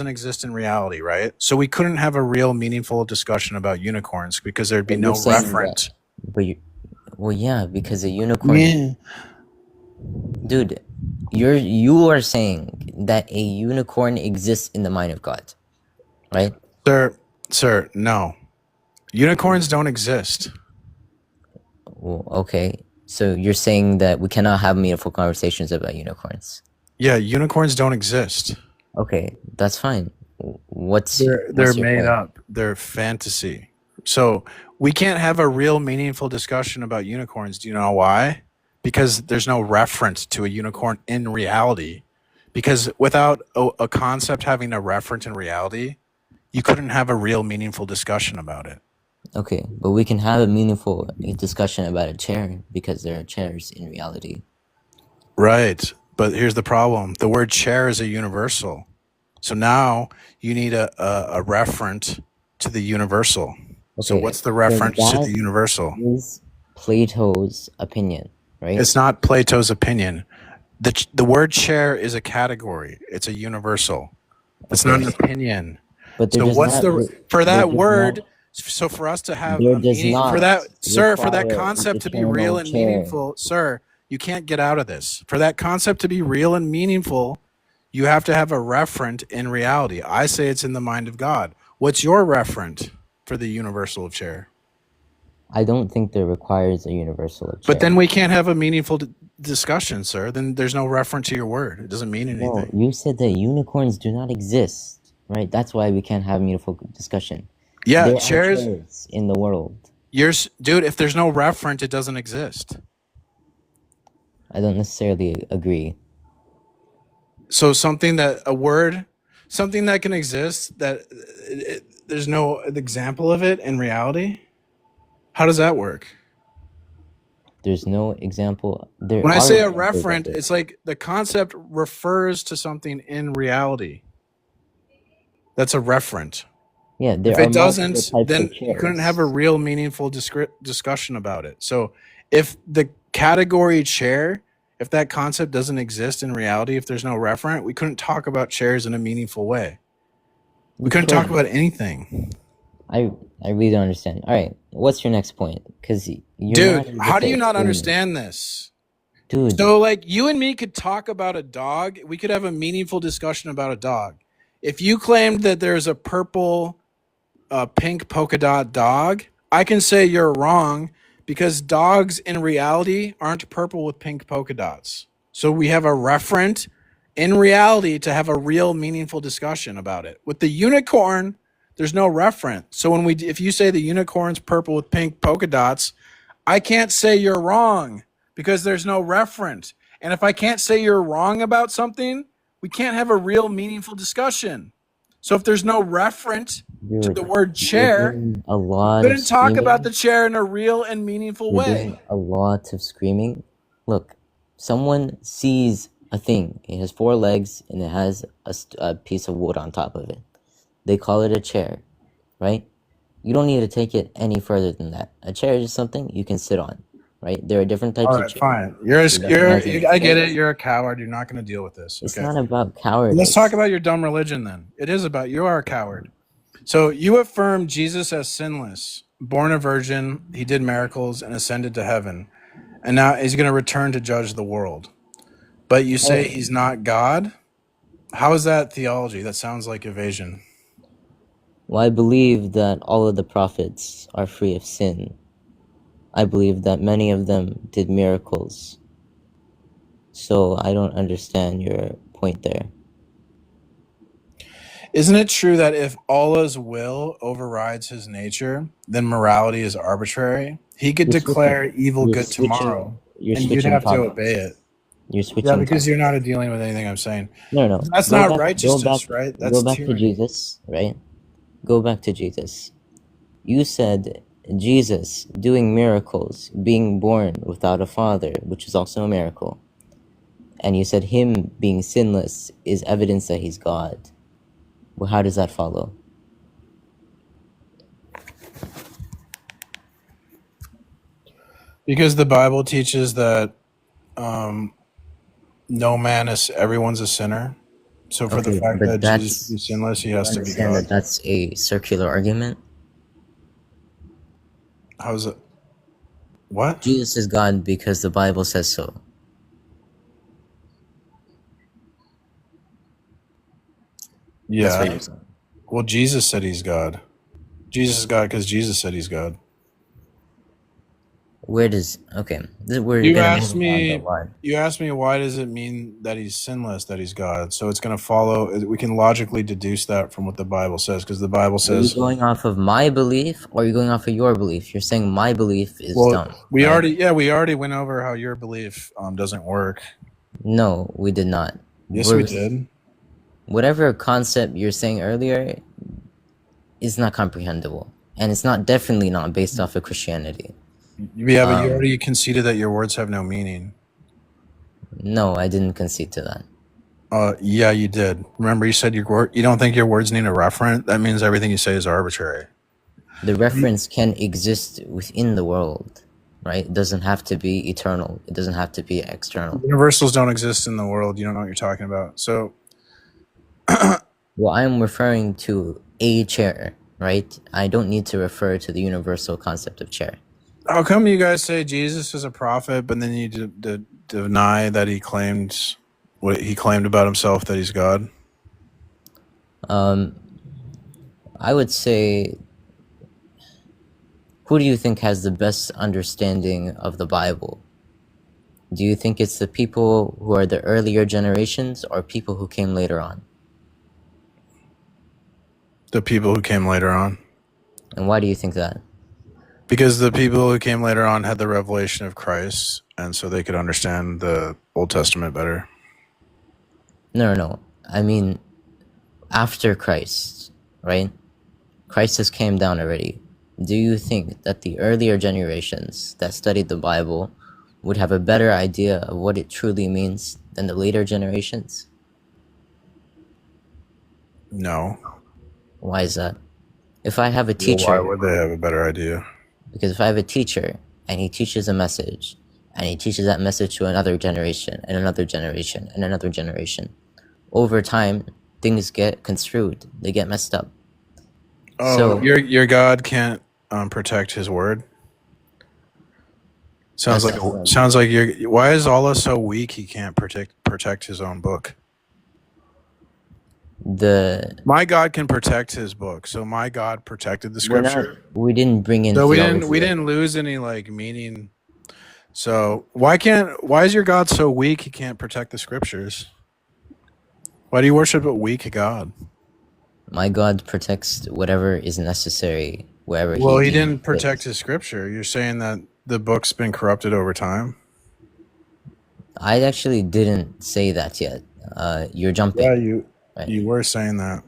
S1: exist in reality, right? So we couldn't have a real meaningful discussion about unicorns because there'd be
S7: But
S1: no
S7: you're saying
S1: reference.
S7: Well, yeah, because a unicorn, dude, you are saying that a unicorn exists in the mind of God, right?
S1: Sir, no. Unicorns don't exist.
S7: Well, okay. So you're saying that we cannot have meaningful conversations about unicorns.
S1: Yeah, unicorns don't exist.
S7: Okay, that's fine.
S1: They're made up. They're fantasy. So we can't have a real meaningful discussion about unicorns. Do you know why? Because there's no reference to a unicorn in reality. Because without a concept having a reference in reality, you couldn't have a real meaningful discussion about it.
S7: Okay, but we can have a meaningful discussion about a chair because there are chairs in reality.
S1: Right. But here's the problem. The word chair is a universal. So now you need a referent to the universal. Okay. So what's the reference to the universal?
S7: Is Plato's opinion, right?
S1: It's not Plato's opinion. The word chair is a category. It's a universal. It's not an opinion.
S7: But
S1: so what's for that word? So for us to have a meaning, for that concept to be real and meaningful, sir, you can't get out of this. For that concept to be real and meaningful, you have to have a referent in reality. I say it's in the mind of God. What's your referent for the universal of chair?
S7: I don't think there requires a universal of chair.
S1: But then we can't have a meaningful discussion, sir. Then there's no reference to your word. It doesn't mean anything.
S7: No, you said that unicorns do not exist, right? That's why we can't have a meaningful discussion.
S1: Yeah,
S7: there
S1: chairs
S7: are chairs in the world.
S1: Dude, if there's no referent, it doesn't exist.
S7: I don't necessarily agree.
S1: So something that can exist that there's no example of it in reality. How does that work?
S7: There's no example.
S1: When I say a referent, it's like the concept refers to something in reality. That's a referent.
S7: Yeah,
S1: if it doesn't, then you couldn't have a real meaningful discussion about it. So if the category chair, if that concept doesn't exist in reality, if there's no referent, we couldn't talk about chairs in a meaningful way. We couldn't talk about anything.
S7: I really don't understand. All right, what's your next point? Because
S1: dude, how do you not understand this?
S7: Dude.
S1: So like you and me could talk about a dog. We could have a meaningful discussion about a dog. If you claimed that there's a purple, pink polka dot dog, I can say you're wrong because dogs in reality aren't purple with pink polka dots. So we have a referent in reality to have a real meaningful discussion about it. With the unicorn, there's no referent. So if you say the unicorn's purple with pink polka dots, I can't say you're wrong because there's no referent. And if I can't say you're wrong about something, we can't have a real meaningful discussion. So if there's no reference to
S7: You're
S1: the word
S7: you're
S1: chair,
S7: doing a lot of
S1: couldn't talk about the
S7: screaming.
S1: chair in a real and meaningful
S7: You're doing
S1: way.
S7: a lot of screaming. Look, someone sees a thing. It has four legs and it has a piece of wood on top of it. They call it a chair, right? You don't need to take it any further than that. A chair is something you can sit on, right? There are different
S1: All
S7: types of
S1: right,
S7: chairs.
S1: fine. I get it. You're a coward. You're not going to deal with this.
S7: It's
S1: Okay.
S7: not about
S1: Let's
S7: cowardice.
S1: talk about your dumb religion then. It is about you are a coward. So you affirm Jesus as sinless, born a virgin, he did miracles and ascended to heaven. And now he's going to return to judge the world. But you say he's not God? How is that theology? That sounds like evasion.
S7: Well, I believe that all of the prophets are free of sin. I believe that many of them did miracles. So I don't understand your point there.
S1: Isn't it true that if Allah's will overrides his nature, then morality is arbitrary? He could
S7: You're
S1: declare
S7: switching.
S1: evil
S7: You're
S1: good
S7: switching.
S1: tomorrow,
S7: You're
S1: and you'd
S7: switching
S1: have to
S7: topics.
S1: obey it.
S7: You're
S1: Yeah,
S7: switching
S1: because
S7: topics.
S1: you're not dealing with anything I'm saying.
S7: No.
S1: That's
S7: Go
S1: not
S7: back.
S1: righteousness, right?
S7: Go
S1: That's
S7: back to
S1: tyranny.
S7: Jesus, right? Go back to Jesus. You said Jesus doing miracles, being born without a father, which is also a miracle. And you said him being sinless is evidence that he's God. Well, how does that follow?
S1: Because the Bible teaches that no man is, everyone's a sinner. So for the
S7: Okay,
S1: fact that
S7: but
S1: Jesus
S7: that's,
S1: is sinless, he
S7: you
S1: has to be
S7: understand that
S1: God.
S7: that's a circular argument?
S1: How's it? What?
S7: Jesus is God because the Bible says so. That's what
S1: Yeah.
S7: you're saying.
S1: Well, Jesus said he's God. Jesus is God because Jesus said he's God.
S7: Where does, okay, we're
S1: You
S7: gonna
S1: asked
S7: move on the
S1: me.
S7: line.
S1: You asked me why does it mean that he's sinless, that he's God? So it's going to follow. We can logically deduce that from what the Bible says, because the Bible
S7: Are you
S1: says.
S7: going off of my belief or are you going off of your belief? You're saying my belief is
S1: Well,
S7: dumb.
S1: we
S7: right?
S1: already went over how your belief doesn't work.
S7: No, we did not.
S1: Yes, we did.
S7: Whatever concept you're saying earlier is not comprehensible. And it's not definitely not based off of Christianity.
S1: Yeah, but you already conceded that your words have no meaning.
S7: No, I didn't concede to that.
S1: Yeah, you did. Remember, you said you don't think your words need a referent. That means everything you say is arbitrary.
S7: The reference can exist within the world, right? It doesn't have to be eternal. It doesn't have to be external.
S1: Universals don't exist in the world. You don't know what you're talking about. So,
S7: Well, I'm referring to a chair, right? I don't need to refer to the universal concept of chair.
S1: how come you guys say Jesus is a prophet, but then you deny that he claimed what he claimed about himself, that he's God?
S7: I would say, who do you think has the best understanding of the Bible? Do you think it's the people who are the earlier generations or people who came later on?
S1: The people who came later on.
S7: And why do you think that?
S1: Because the people who came later on had the revelation of Christ, and so they could understand the Old Testament better.
S7: No. I mean, after Christ, right? Christ has came down already. Do you think that the earlier generations that studied the Bible would have a better idea of what it truly means than the later generations?
S1: No.
S7: Why is that? If I have a
S1: Well,
S7: teacher,
S1: why would they have a better idea?
S7: because if I have a teacher and he teaches a message and he teaches that message to another generation and another generation and another generation, over time things get construed, they get messed up.
S1: Oh,
S7: So
S1: your God can't protect his word. Sounds
S7: that's
S1: like you're. Why is Allah so weak? He can't protect his own book. My God can protect his book, so my God protected the scripture.
S7: We didn't bring in.
S1: So we
S7: theology.
S1: didn't lose any meaning. So why is your God so weak? He can't protect the scriptures. Why do you worship a weak God?
S7: My God protects whatever is necessary wherever.
S1: Well, he didn't protect his scripture. You're saying that the book's been corrupted over time.
S7: I actually didn't say that yet. You're jumping.
S1: Yeah, you were saying that.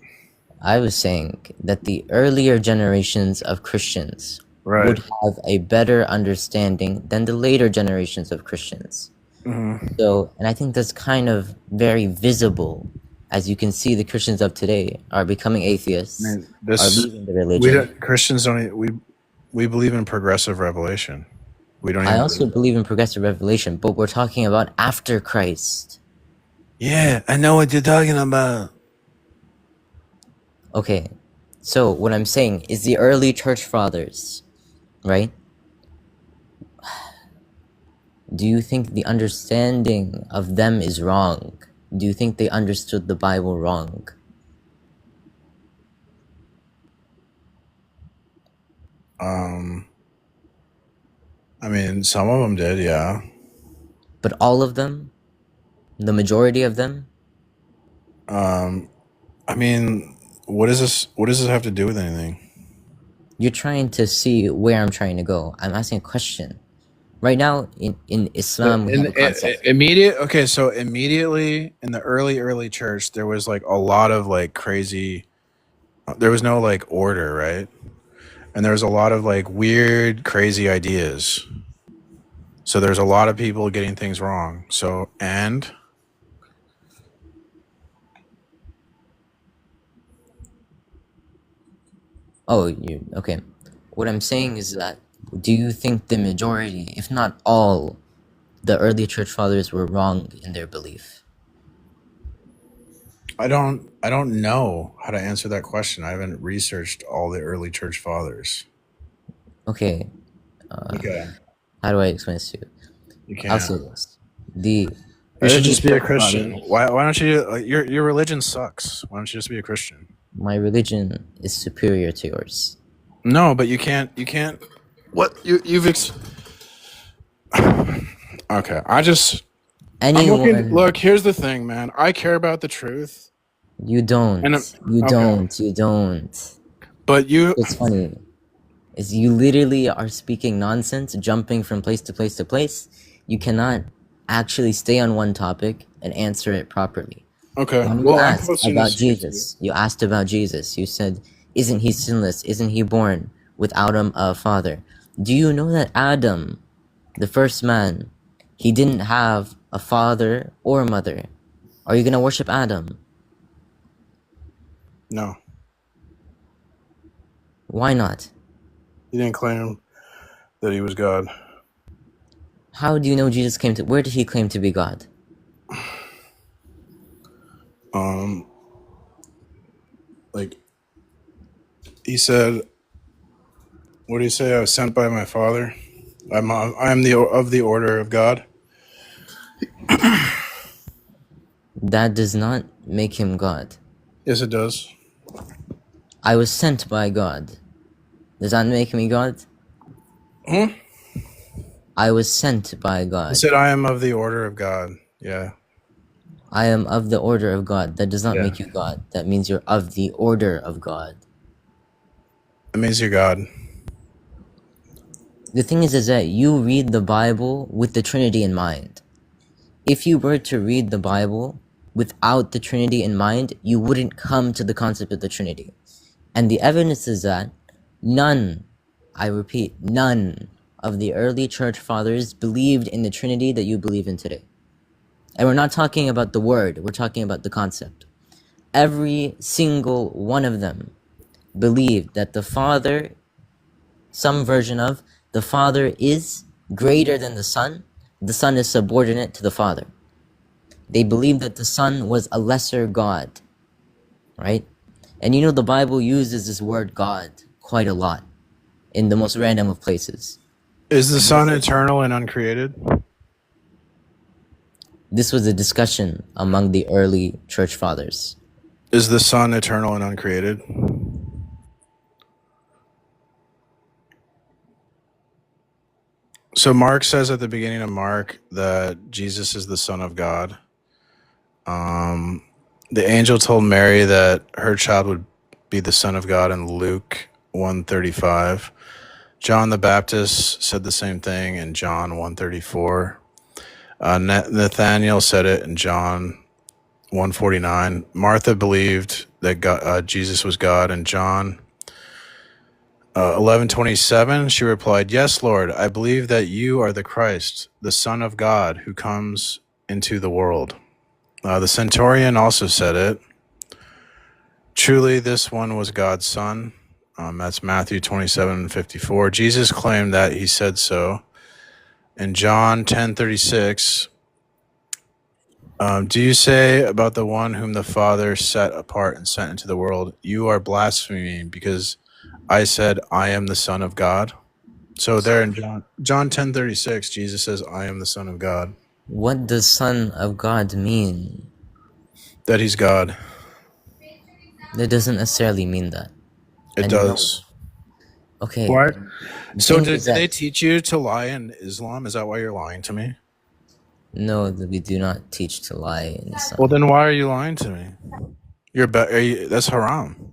S7: I was saying that the earlier generations of Christians
S1: Right.
S7: would have a better understanding than the later generations of Christians.
S1: Mm-hmm.
S7: So, and I think that's kind of very visible. As you can see, the Christians of today are becoming atheists,
S1: I mean,
S7: are
S1: this
S7: leaving the religion.
S1: Christians don't. We believe in progressive revelation. We don't
S7: I
S1: even.
S7: also believe in progressive revelation, but we're talking about after Christ.
S1: Yeah, I know what you're talking about.
S7: Okay, so what I'm saying is the early church fathers, right? Do you think the understanding of them is wrong? Do you think they understood the Bible wrong?
S1: I mean, some of them did, yeah.
S7: But all of them? The majority of them?
S1: I mean, what does this have to do with anything?
S7: You're trying to see where I'm trying to go. I'm asking a question. Right now, in Islam, we have a concept.
S1: So immediately in the early church, there was like a lot of like crazy. There was no like order, right? And there was a lot of like weird, crazy ideas. So there's a lot of people getting things wrong. So and
S7: Oh, okay. What I'm saying is that, do you think the majority, if not all, the early church fathers were wrong in their belief?
S1: I don't know how to answer that question. I haven't researched all the early church fathers.
S7: Okay,
S1: Okay,
S7: how do I explain this to you?
S1: you
S7: I'll
S1: can't.
S7: say this. The
S1: You should
S7: early
S1: just be a
S7: church
S1: Christian.
S7: fathers,
S1: Why don't you? Your religion sucks. Why don't you just be a Christian?
S7: my religion is superior to yours.
S1: No, but you can't. What you've okay. I'm looking.
S7: Anyone,
S1: Look, here's the thing, man. I care about the truth,
S7: you don't,
S1: and okay,
S7: you don't.
S1: but you.
S7: It's funny, is you literally are speaking nonsense, jumping from place to place to place. You cannot actually stay on one topic and answer it properly.
S1: Okay.
S7: When you
S1: Well, I'm
S7: asked
S1: posting
S7: about
S1: this.
S7: Jesus, you asked about Jesus. You said, "Isn't he sinless? Isn't he born without a father?" Do you know that Adam, the first man, he didn't have a father or a mother? Are you gonna worship Adam?
S1: No,
S7: Why not?
S1: he didn't claim that he was God.
S7: How do you know Jesus came to? Where did he claim to be God?
S1: Like he said, what did he say? I was sent by my Father. I'm the order of God.
S7: That does not make him God.
S1: Yes, it does.
S7: I was sent by God. Does that make me God? I was sent by
S1: He
S7: God.
S1: said, I am of the order of God. Yeah.
S7: I am of the order of God. That does not
S1: Yeah.
S7: make you God. That means you're of the order of God.
S1: It means you're God.
S7: The thing is that you read the Bible with the Trinity in mind. If you were to read the Bible without the Trinity in mind, you wouldn't come to the concept of the Trinity. And the evidence is that none, I repeat, none of the early church fathers believed in the Trinity that you believe in today. And we're not talking about the word, we're talking about the concept. Every single one of them believed that the Father, some version of, the Father is greater than the Son is subordinate to the Father. They believed that the Son was a lesser God, right? And you know the Bible uses this word God quite a lot in the most random of places.
S1: Is the Son eternal and uncreated?
S7: This was a discussion among the early church fathers.
S1: Is the Son eternal and uncreated? So Mark says at the beginning of Mark that Jesus is the Son of God. The angel told Mary that her child would be the Son of God in Luke 1:35. John the Baptist said the same thing in John 1:34. Nathaniel said it in John 1:49. Martha believed that Jesus was God. And John 11:27, she replied, "Yes, Lord, I believe that you are the Christ, the Son of God, who comes into the world." The centurion also said it. Truly, this one was God's son. That's Matthew 27:54. Jesus claimed that he said so. In John 10:36, do you say about the one whom the Father set apart and sent into the world, you are blaspheming because I said I am the Son of God? So there in John 10:36, Jesus says, I am the Son of God.
S7: What does Son of God mean?
S1: That he's God.
S7: That doesn't necessarily mean that.
S1: It
S7: And
S1: does.
S7: Okay.
S1: Why?
S7: The
S1: So
S7: thing
S1: did
S7: is that
S1: they teach you to lie in Islam? Is that why you're lying to me?
S7: no, that we do not teach to lie in Islam.
S1: Well, then why are you lying to me? That's haram.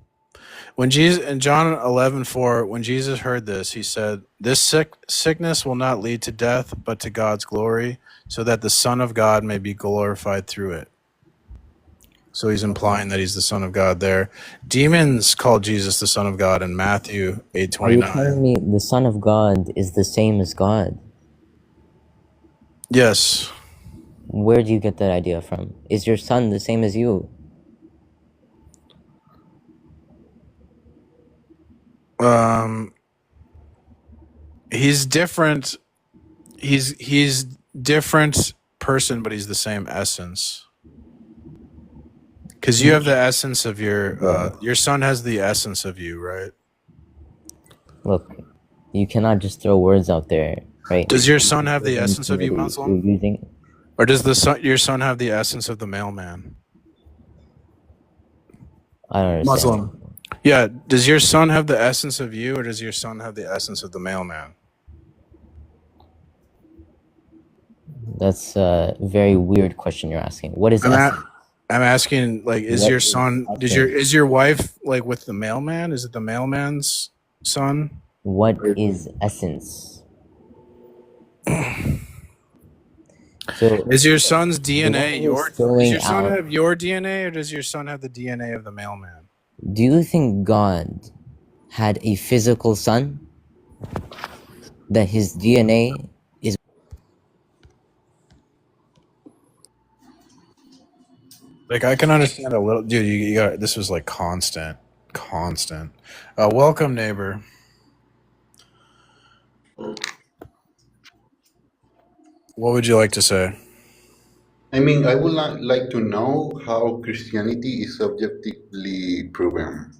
S1: When Jesus in John 11:4, when Jesus heard this, he said, "This sickness will not lead to death, but to God's glory, so that the Son of God may be glorified through it." So he's implying that he's the Son of God there. Demons called Jesus the Son of God in Matthew
S7: Are you
S1: 8:29.
S7: telling me the Son of God is the same as God?
S1: Yes.
S7: Where do you get that idea from? Is your son the same as you?
S1: He's different. He's different person, but he's the same essence. Because you have the essence of your son has the essence of you, right?
S7: Look, you cannot just throw words out there, right?
S1: Does your son have the essence of you,
S7: You're
S1: Muslim?
S7: using.
S1: Or does your son have the essence of the mailman?
S7: I don't understand.
S1: Muslim. Yeah. Does your son have the essence of you, or does your son have the essence of the mailman?
S7: That's a very weird question you're asking. What is essence?
S1: I'm asking, like, is
S7: What
S1: your
S7: is
S1: son? Is your wife like with the mailman? Is it the mailman's son?
S7: What is essence? So
S1: Is your son's
S7: the one
S1: DNA
S7: who is
S1: does
S7: throwing
S1: your son
S7: out.
S1: have your DNA, or does your son have the DNA of the mailman?
S7: Do you think God had a physical son? That his DNA is.
S1: Like, I can understand a little, dude. You got this was like constant. Welcome, neighbor. What would you like to say?
S8: I mean, I would like to know how Christianity is objectively proven.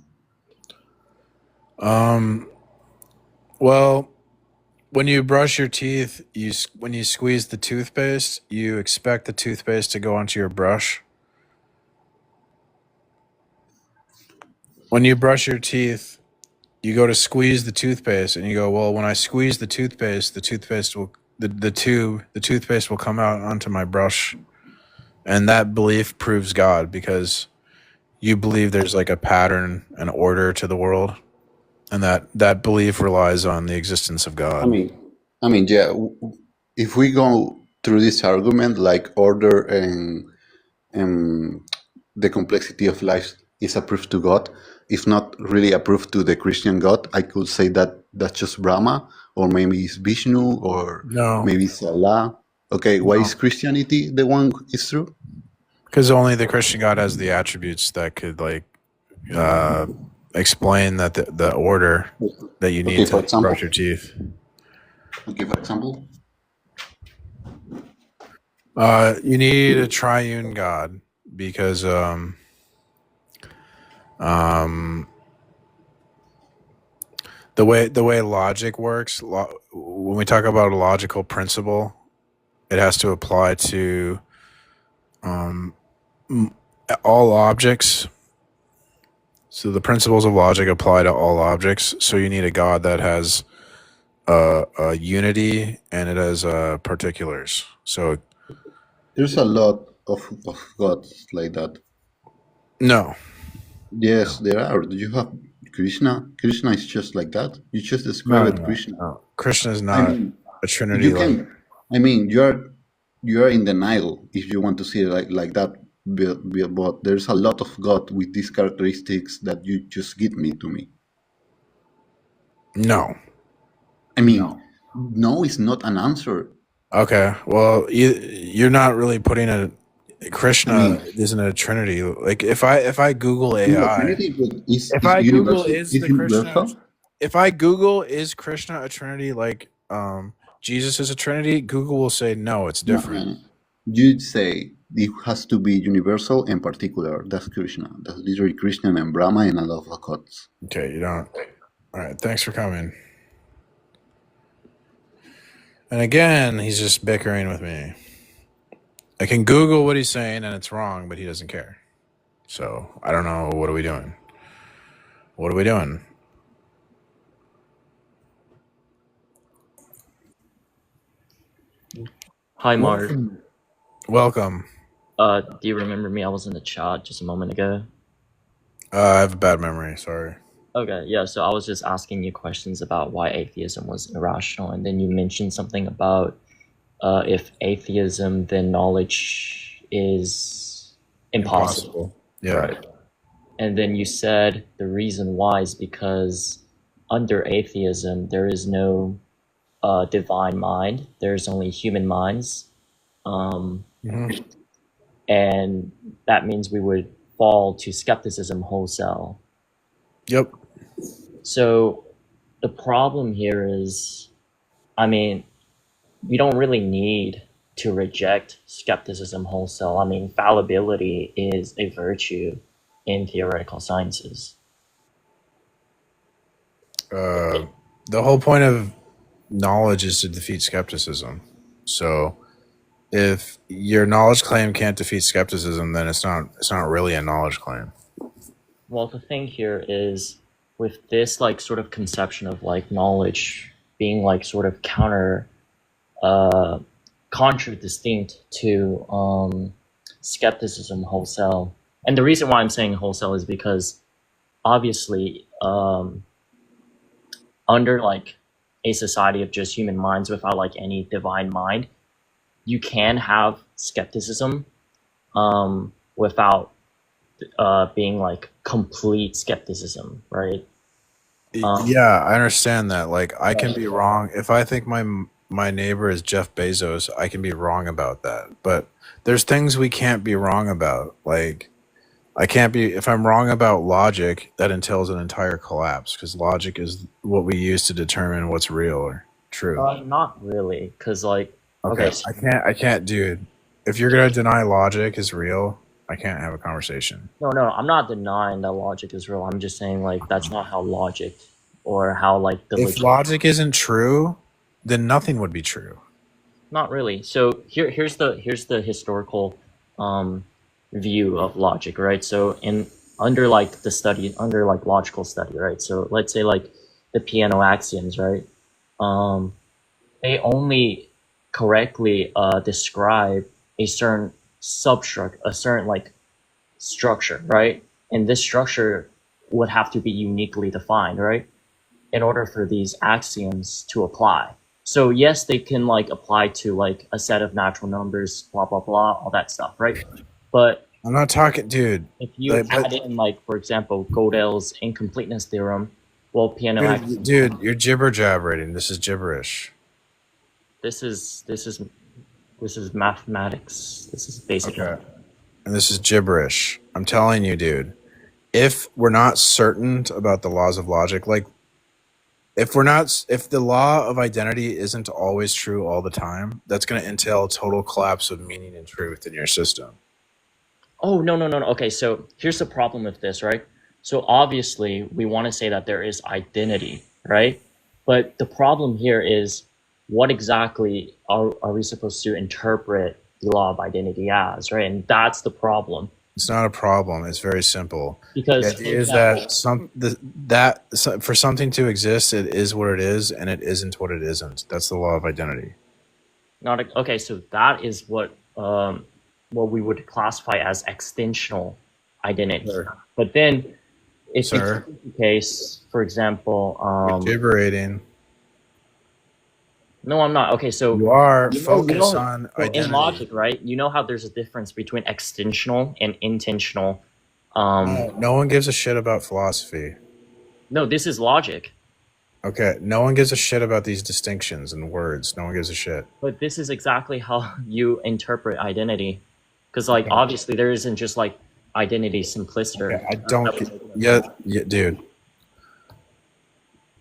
S1: Well, when you brush your teeth, when you squeeze the toothpaste, you expect the toothpaste to go onto your brush. When you brush your teeth, you go to squeeze the toothpaste, and you go, well, when I squeeze the toothpaste, the toothpaste will come out onto my brush. And that belief proves God, because you believe there's like a pattern, an order to the world, and that belief relies on the existence of God.
S8: I mean, yeah. If we go through this argument, like order and the complexity of life is a proof to God, if not really a proof to the Christian God, I could say that that's just Brahma, or maybe it's Vishnu, or
S1: No.
S8: maybe it's Allah. Okay, why is Christianity the one is true?
S1: Because only the Christian God has the attributes that could like explain that the order that you need to brush your teeth.
S8: Okay, for example.
S1: You need a triune God, because the way logic works, when we talk about a logical principle, it has to apply to all objects. So the principles of logic apply to all objects. So you need a God that has a unity, and it has particulars. So
S8: There's a lot of gods like that.
S1: no.
S8: Yes, there are. Do you have Krishna? Krishna is just like that. You just described Krishna.
S1: No. Krishna is
S8: I
S1: not
S8: mean,
S1: a trinity.
S8: you can. I mean, you are in denial if you want to see it like that. but there's a lot of God with these characteristics that you just give me to me.
S1: No.
S8: I mean, no is not an answer.
S1: Okay. Well, you're not really putting a
S8: I
S1: Krishna
S8: mean,
S1: isn't a trinity. Like if I Google
S8: it's not a
S1: AI,
S8: trinity, but
S1: if
S8: is
S1: I Google
S8: universal.
S1: is
S8: Is
S1: the Krishna,
S8: universal.
S1: if I Google is Krishna a trinity, like Jesus is a trinity, Google will say no, it's
S8: No,
S1: different.
S8: no, no. You'd say it has to be universal and particular. That's Krishna. That's literally Krishna and Brahma and a lot of gods.
S1: Okay, you don't. All right, thanks for coming. And again, he's just bickering with me. I can Google what he's saying and it's wrong, but he doesn't care. So I don't know. What are we doing? What are we doing?
S9: Hi, Mark.
S1: Welcome.
S9: Do you remember me? I was in the chat just a moment ago.
S1: I have a bad memory. Sorry.
S9: Okay, yeah, so I was just asking you questions about why atheism was irrational, and then you mentioned something about if atheism, then knowledge is impossible.
S1: Yeah.
S9: Right. And then you said the reason why is because under atheism, there is no divine mind, there's only human minds.
S1: Mhm.
S9: And that means we would fall to skepticism wholesale.
S1: Yep.
S9: So the problem here is, I mean, we don't really need to reject skepticism wholesale. I mean, fallibility is a virtue in theoretical sciences.
S1: The whole point of knowledge is to defeat skepticism. So if your knowledge claim can't defeat skepticism, then it's not really a knowledge claim.
S9: Well, the thing here is with this like sort of conception of like knowledge being like sort of contradistinct to skepticism wholesale. And the reason why I'm saying wholesale is because obviously under like a society of just human minds without like any divine mind, you can have skepticism without being like complete skepticism, right?
S1: Yeah, I understand that. Like, I can be wrong if I think my neighbor is Jeff Bezos. I can be wrong about that. But there's things we can't be wrong about. Like, I can't be if I'm wrong about logic. That entails an entire collapse because logic is what we use to determine what's real or true.
S9: Not really, because like
S1: Okay,
S9: so
S1: I can't, dude. If you're gonna deny logic is real, I can't have a conversation.
S9: no, I'm not denying that logic is real. I'm just saying like that's not how logic or how like the
S1: If logic isn't true, then nothing would be true.
S9: not really. So here's the historical view of logic, right? So under like logical study, right? So let's say like the piano axioms, right? They only correctly describe a certain substructure, a certain like structure, right? And this structure would have to be uniquely defined, right? In order for these axioms to apply. So yes, they can like apply to like a set of natural numbers, blah, blah, blah, all that stuff, right? But
S1: I'm not talking, dude.
S9: if you add in like, for example, Gödel's incompleteness theorem, well, piano axioms,
S1: dude, you're jibber jabbering. This is gibberish.
S9: this is mathematics. This is basic.
S1: Okay. And this is gibberish. I'm telling you, dude. If we're not certain about the laws of logic, like if the law of identity isn't always true all the time, that's going to entail a total collapse of meaning and truth in your system.
S9: Oh, no. Okay, so here's the problem with this, right? So obviously we want to say that there is identity, right? But the problem here is what exactly are we supposed to interpret the law of identity as, right? And that's the problem.
S1: It's not a problem. It's very simple.
S9: Because
S1: the idea is that for something to exist, it is what it is, and it isn't what it isn't. That's the law of identity.
S9: Okay, so that is what we would classify as extensional identity. Sure. But then, if it's the case, for example,
S1: liberating.
S9: No, I'm not. Okay, so
S1: You are.
S9: you
S1: Focus
S9: know,
S1: on
S9: so in
S1: identity.
S9: logic, right? You know how there's a difference between extensional and intentional.
S1: No one gives a shit about philosophy.
S9: No, this is logic,
S1: Okay, no one gives a shit about these distinctions and words. No one gives a shit.
S9: but this is exactly how you interpret identity. Because, like, obviously, there isn't just like identity simpliciter.
S1: Okay, I don't. Yeah, dude.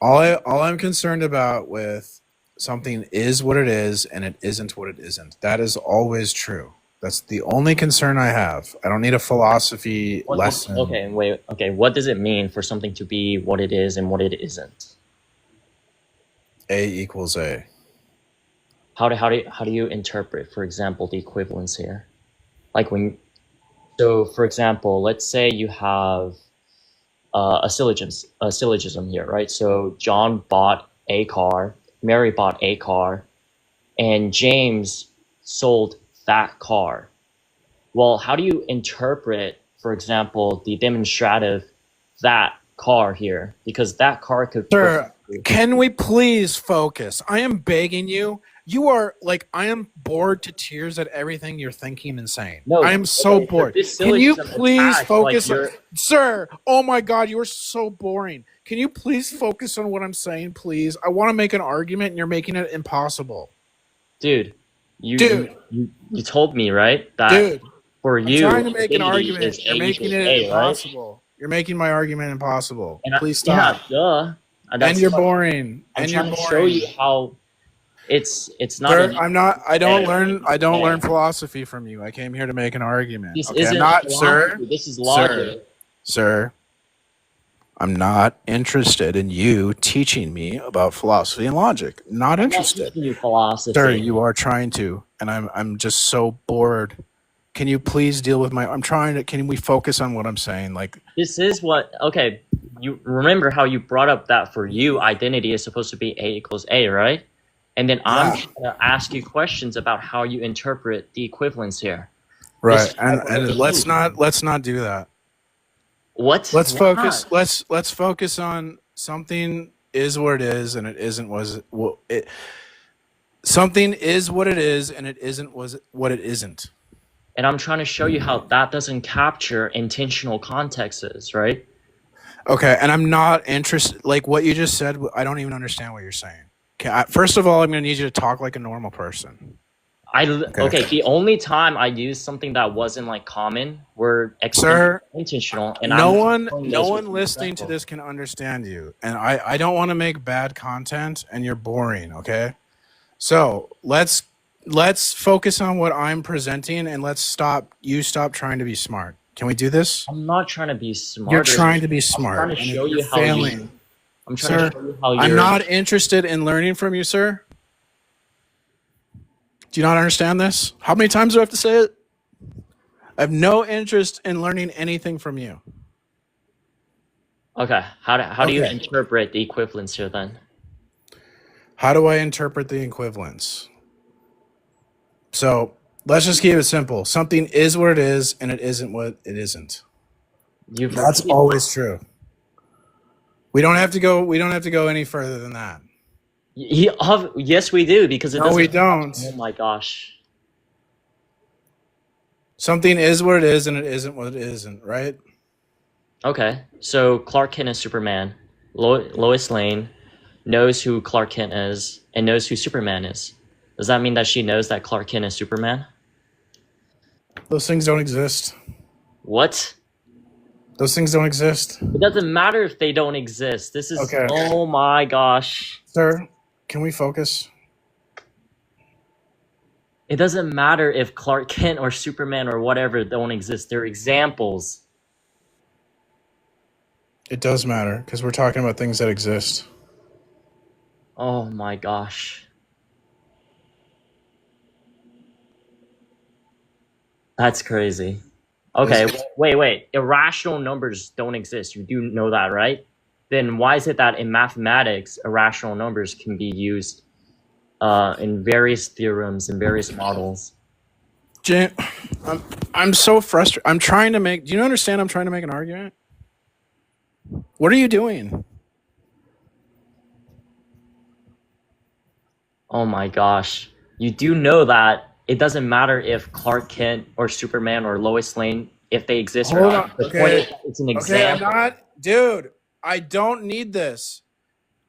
S1: All I'm concerned about with something is what it is and it isn't what it isn't. That is always true. That's the only concern I have. I don't need a philosophy lesson.
S9: Okay, wait. Okay, what does it mean for something to be what it is and what it isn't?
S1: A equals A.
S9: How do you interpret, for example, the equivalence here? Like so for example, let's say you have a syllogism here, right? So John bought a car, Mary bought a car, and James sold that car. Well, how do you interpret, for example, the demonstrative that car here? Because that car could...
S1: Sir, can we please focus? I am begging you. You are like, I am bored to tears at everything you're thinking and saying.
S9: No,
S1: I am so
S9: okay,
S1: bored.
S9: this
S1: Can you
S9: syllogism
S1: please
S9: attacks,
S1: focus?
S9: like,
S1: Sir, oh my God, you are so boring. Can you please focus on what I'm saying, please? I want to make an argument and you're making it impossible.
S9: Dude, you told me, right, that
S1: Dude,
S9: for you,
S1: I'm trying to make an
S9: infinity
S1: argument.
S9: is
S1: You're
S9: A
S1: making
S9: equals
S1: it
S9: A, right?
S1: impossible. You're making my argument impossible.
S9: And
S1: Please stop.
S9: Yeah, duh.
S1: And you're boring.
S9: I'm
S1: And you're
S9: trying to
S1: boring.
S9: show you how it's not.
S1: Sir, I'm not. I don't learn. I don't learn philosophy from you. I came here to make an argument.
S9: This
S1: Okay,
S9: isn't
S1: I'm not,
S9: philosophy,
S1: sir.
S9: this is logic.
S1: Sir, I'm not interested in you teaching me about philosophy and logic. Not
S9: I'm not
S1: interested.
S9: teaching you philosophy.
S1: Sir, you are trying to, and I'm just so bored. Can you please deal with my? I'm trying to. Can we focus on what I'm saying? Like,
S9: This is what. Okay, you remember how you brought up that for you, identity is supposed to be A equals A, right? And then I'm trying to ask you questions about how you interpret the equivalence here.
S1: right? And let's not do that.
S9: What?
S1: Let's
S9: Why
S1: focus.
S9: not?
S1: Let's focus on something is what it is and it isn't was what it. Something is what it is and it isn't was what it isn't.
S9: And I'm trying to show you how that doesn't capture intentional contexts, right?
S1: Okay, and I'm not interested. Like what you just said, I don't even understand what you're saying. Okay, first of all, I'm going to need you to talk like a normal person.
S9: Okay. The only time I used something that wasn't like common were
S1: Sir,
S9: intentional, and
S1: no one listening to this can understand you, and I don't want to make bad content, and you're boring. Okay, so let's focus on what I'm presenting, and let's stop trying to be smart. Can we do this?
S9: I'm not trying to be smart.
S1: You're trying to be smart.
S9: I'm trying to show you how
S1: failing.
S9: I'm trying to show you how you're...
S1: I'm not interested in learning from you, sir. Do you not understand this? How many times do I have to say it? I have no interest in learning anything from you.
S9: Okay, how do you interpret the equivalence here then?
S1: How do I interpret the equivalence? So let's just keep it simple. Something is what it is, and it isn't what it isn't. That's always true. We don't have to go any further than that.
S9: Yes, we do, because it doesn't...
S1: No, we don't.
S9: Oh my gosh.
S1: Something is what it is, and it isn't what it isn't, right?
S9: Okay, so Clark Kent is Superman. Lois Lane knows who Clark Kent is and knows who Superman is. Does that mean that she knows that Clark Kent is Superman?
S1: Those things don't exist.
S9: What?
S1: Those things don't exist.
S9: It doesn't matter if they don't exist. This is...
S1: Okay.
S9: Oh my gosh.
S1: Sir, can we focus?
S9: It doesn't matter if Clark Kent or Superman or whatever don't exist. They're examples.
S1: It does matter, because we're talking about things that exist.
S9: Oh my gosh. That's crazy. Okay, wait. Irrational numbers don't exist. You do know that, right? Then why is it that in mathematics, irrational numbers can be used in various theorems and various models?
S1: Jim, I'm so frustrated. I'm trying to make... Do you understand I'm trying to make an argument? What are you doing?
S9: Oh my gosh. You do know that it doesn't matter if Clark Kent or Superman or Lois Lane, if they exist or
S1: Hold on.
S9: not. The point
S1: Okay.
S9: is, it's an
S1: Okay, I'm
S9: example.
S1: not, dude. I don't need this.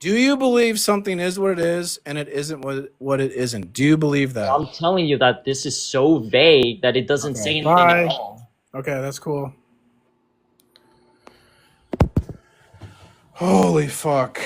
S1: Do you believe something is what it is and it isn't what it isn't? Do you believe that?
S9: I'm telling you that this is so vague that it doesn't say
S1: Okay.
S9: anything at
S1: Bye.
S9: all.
S1: Okay, that's cool. Holy fuck.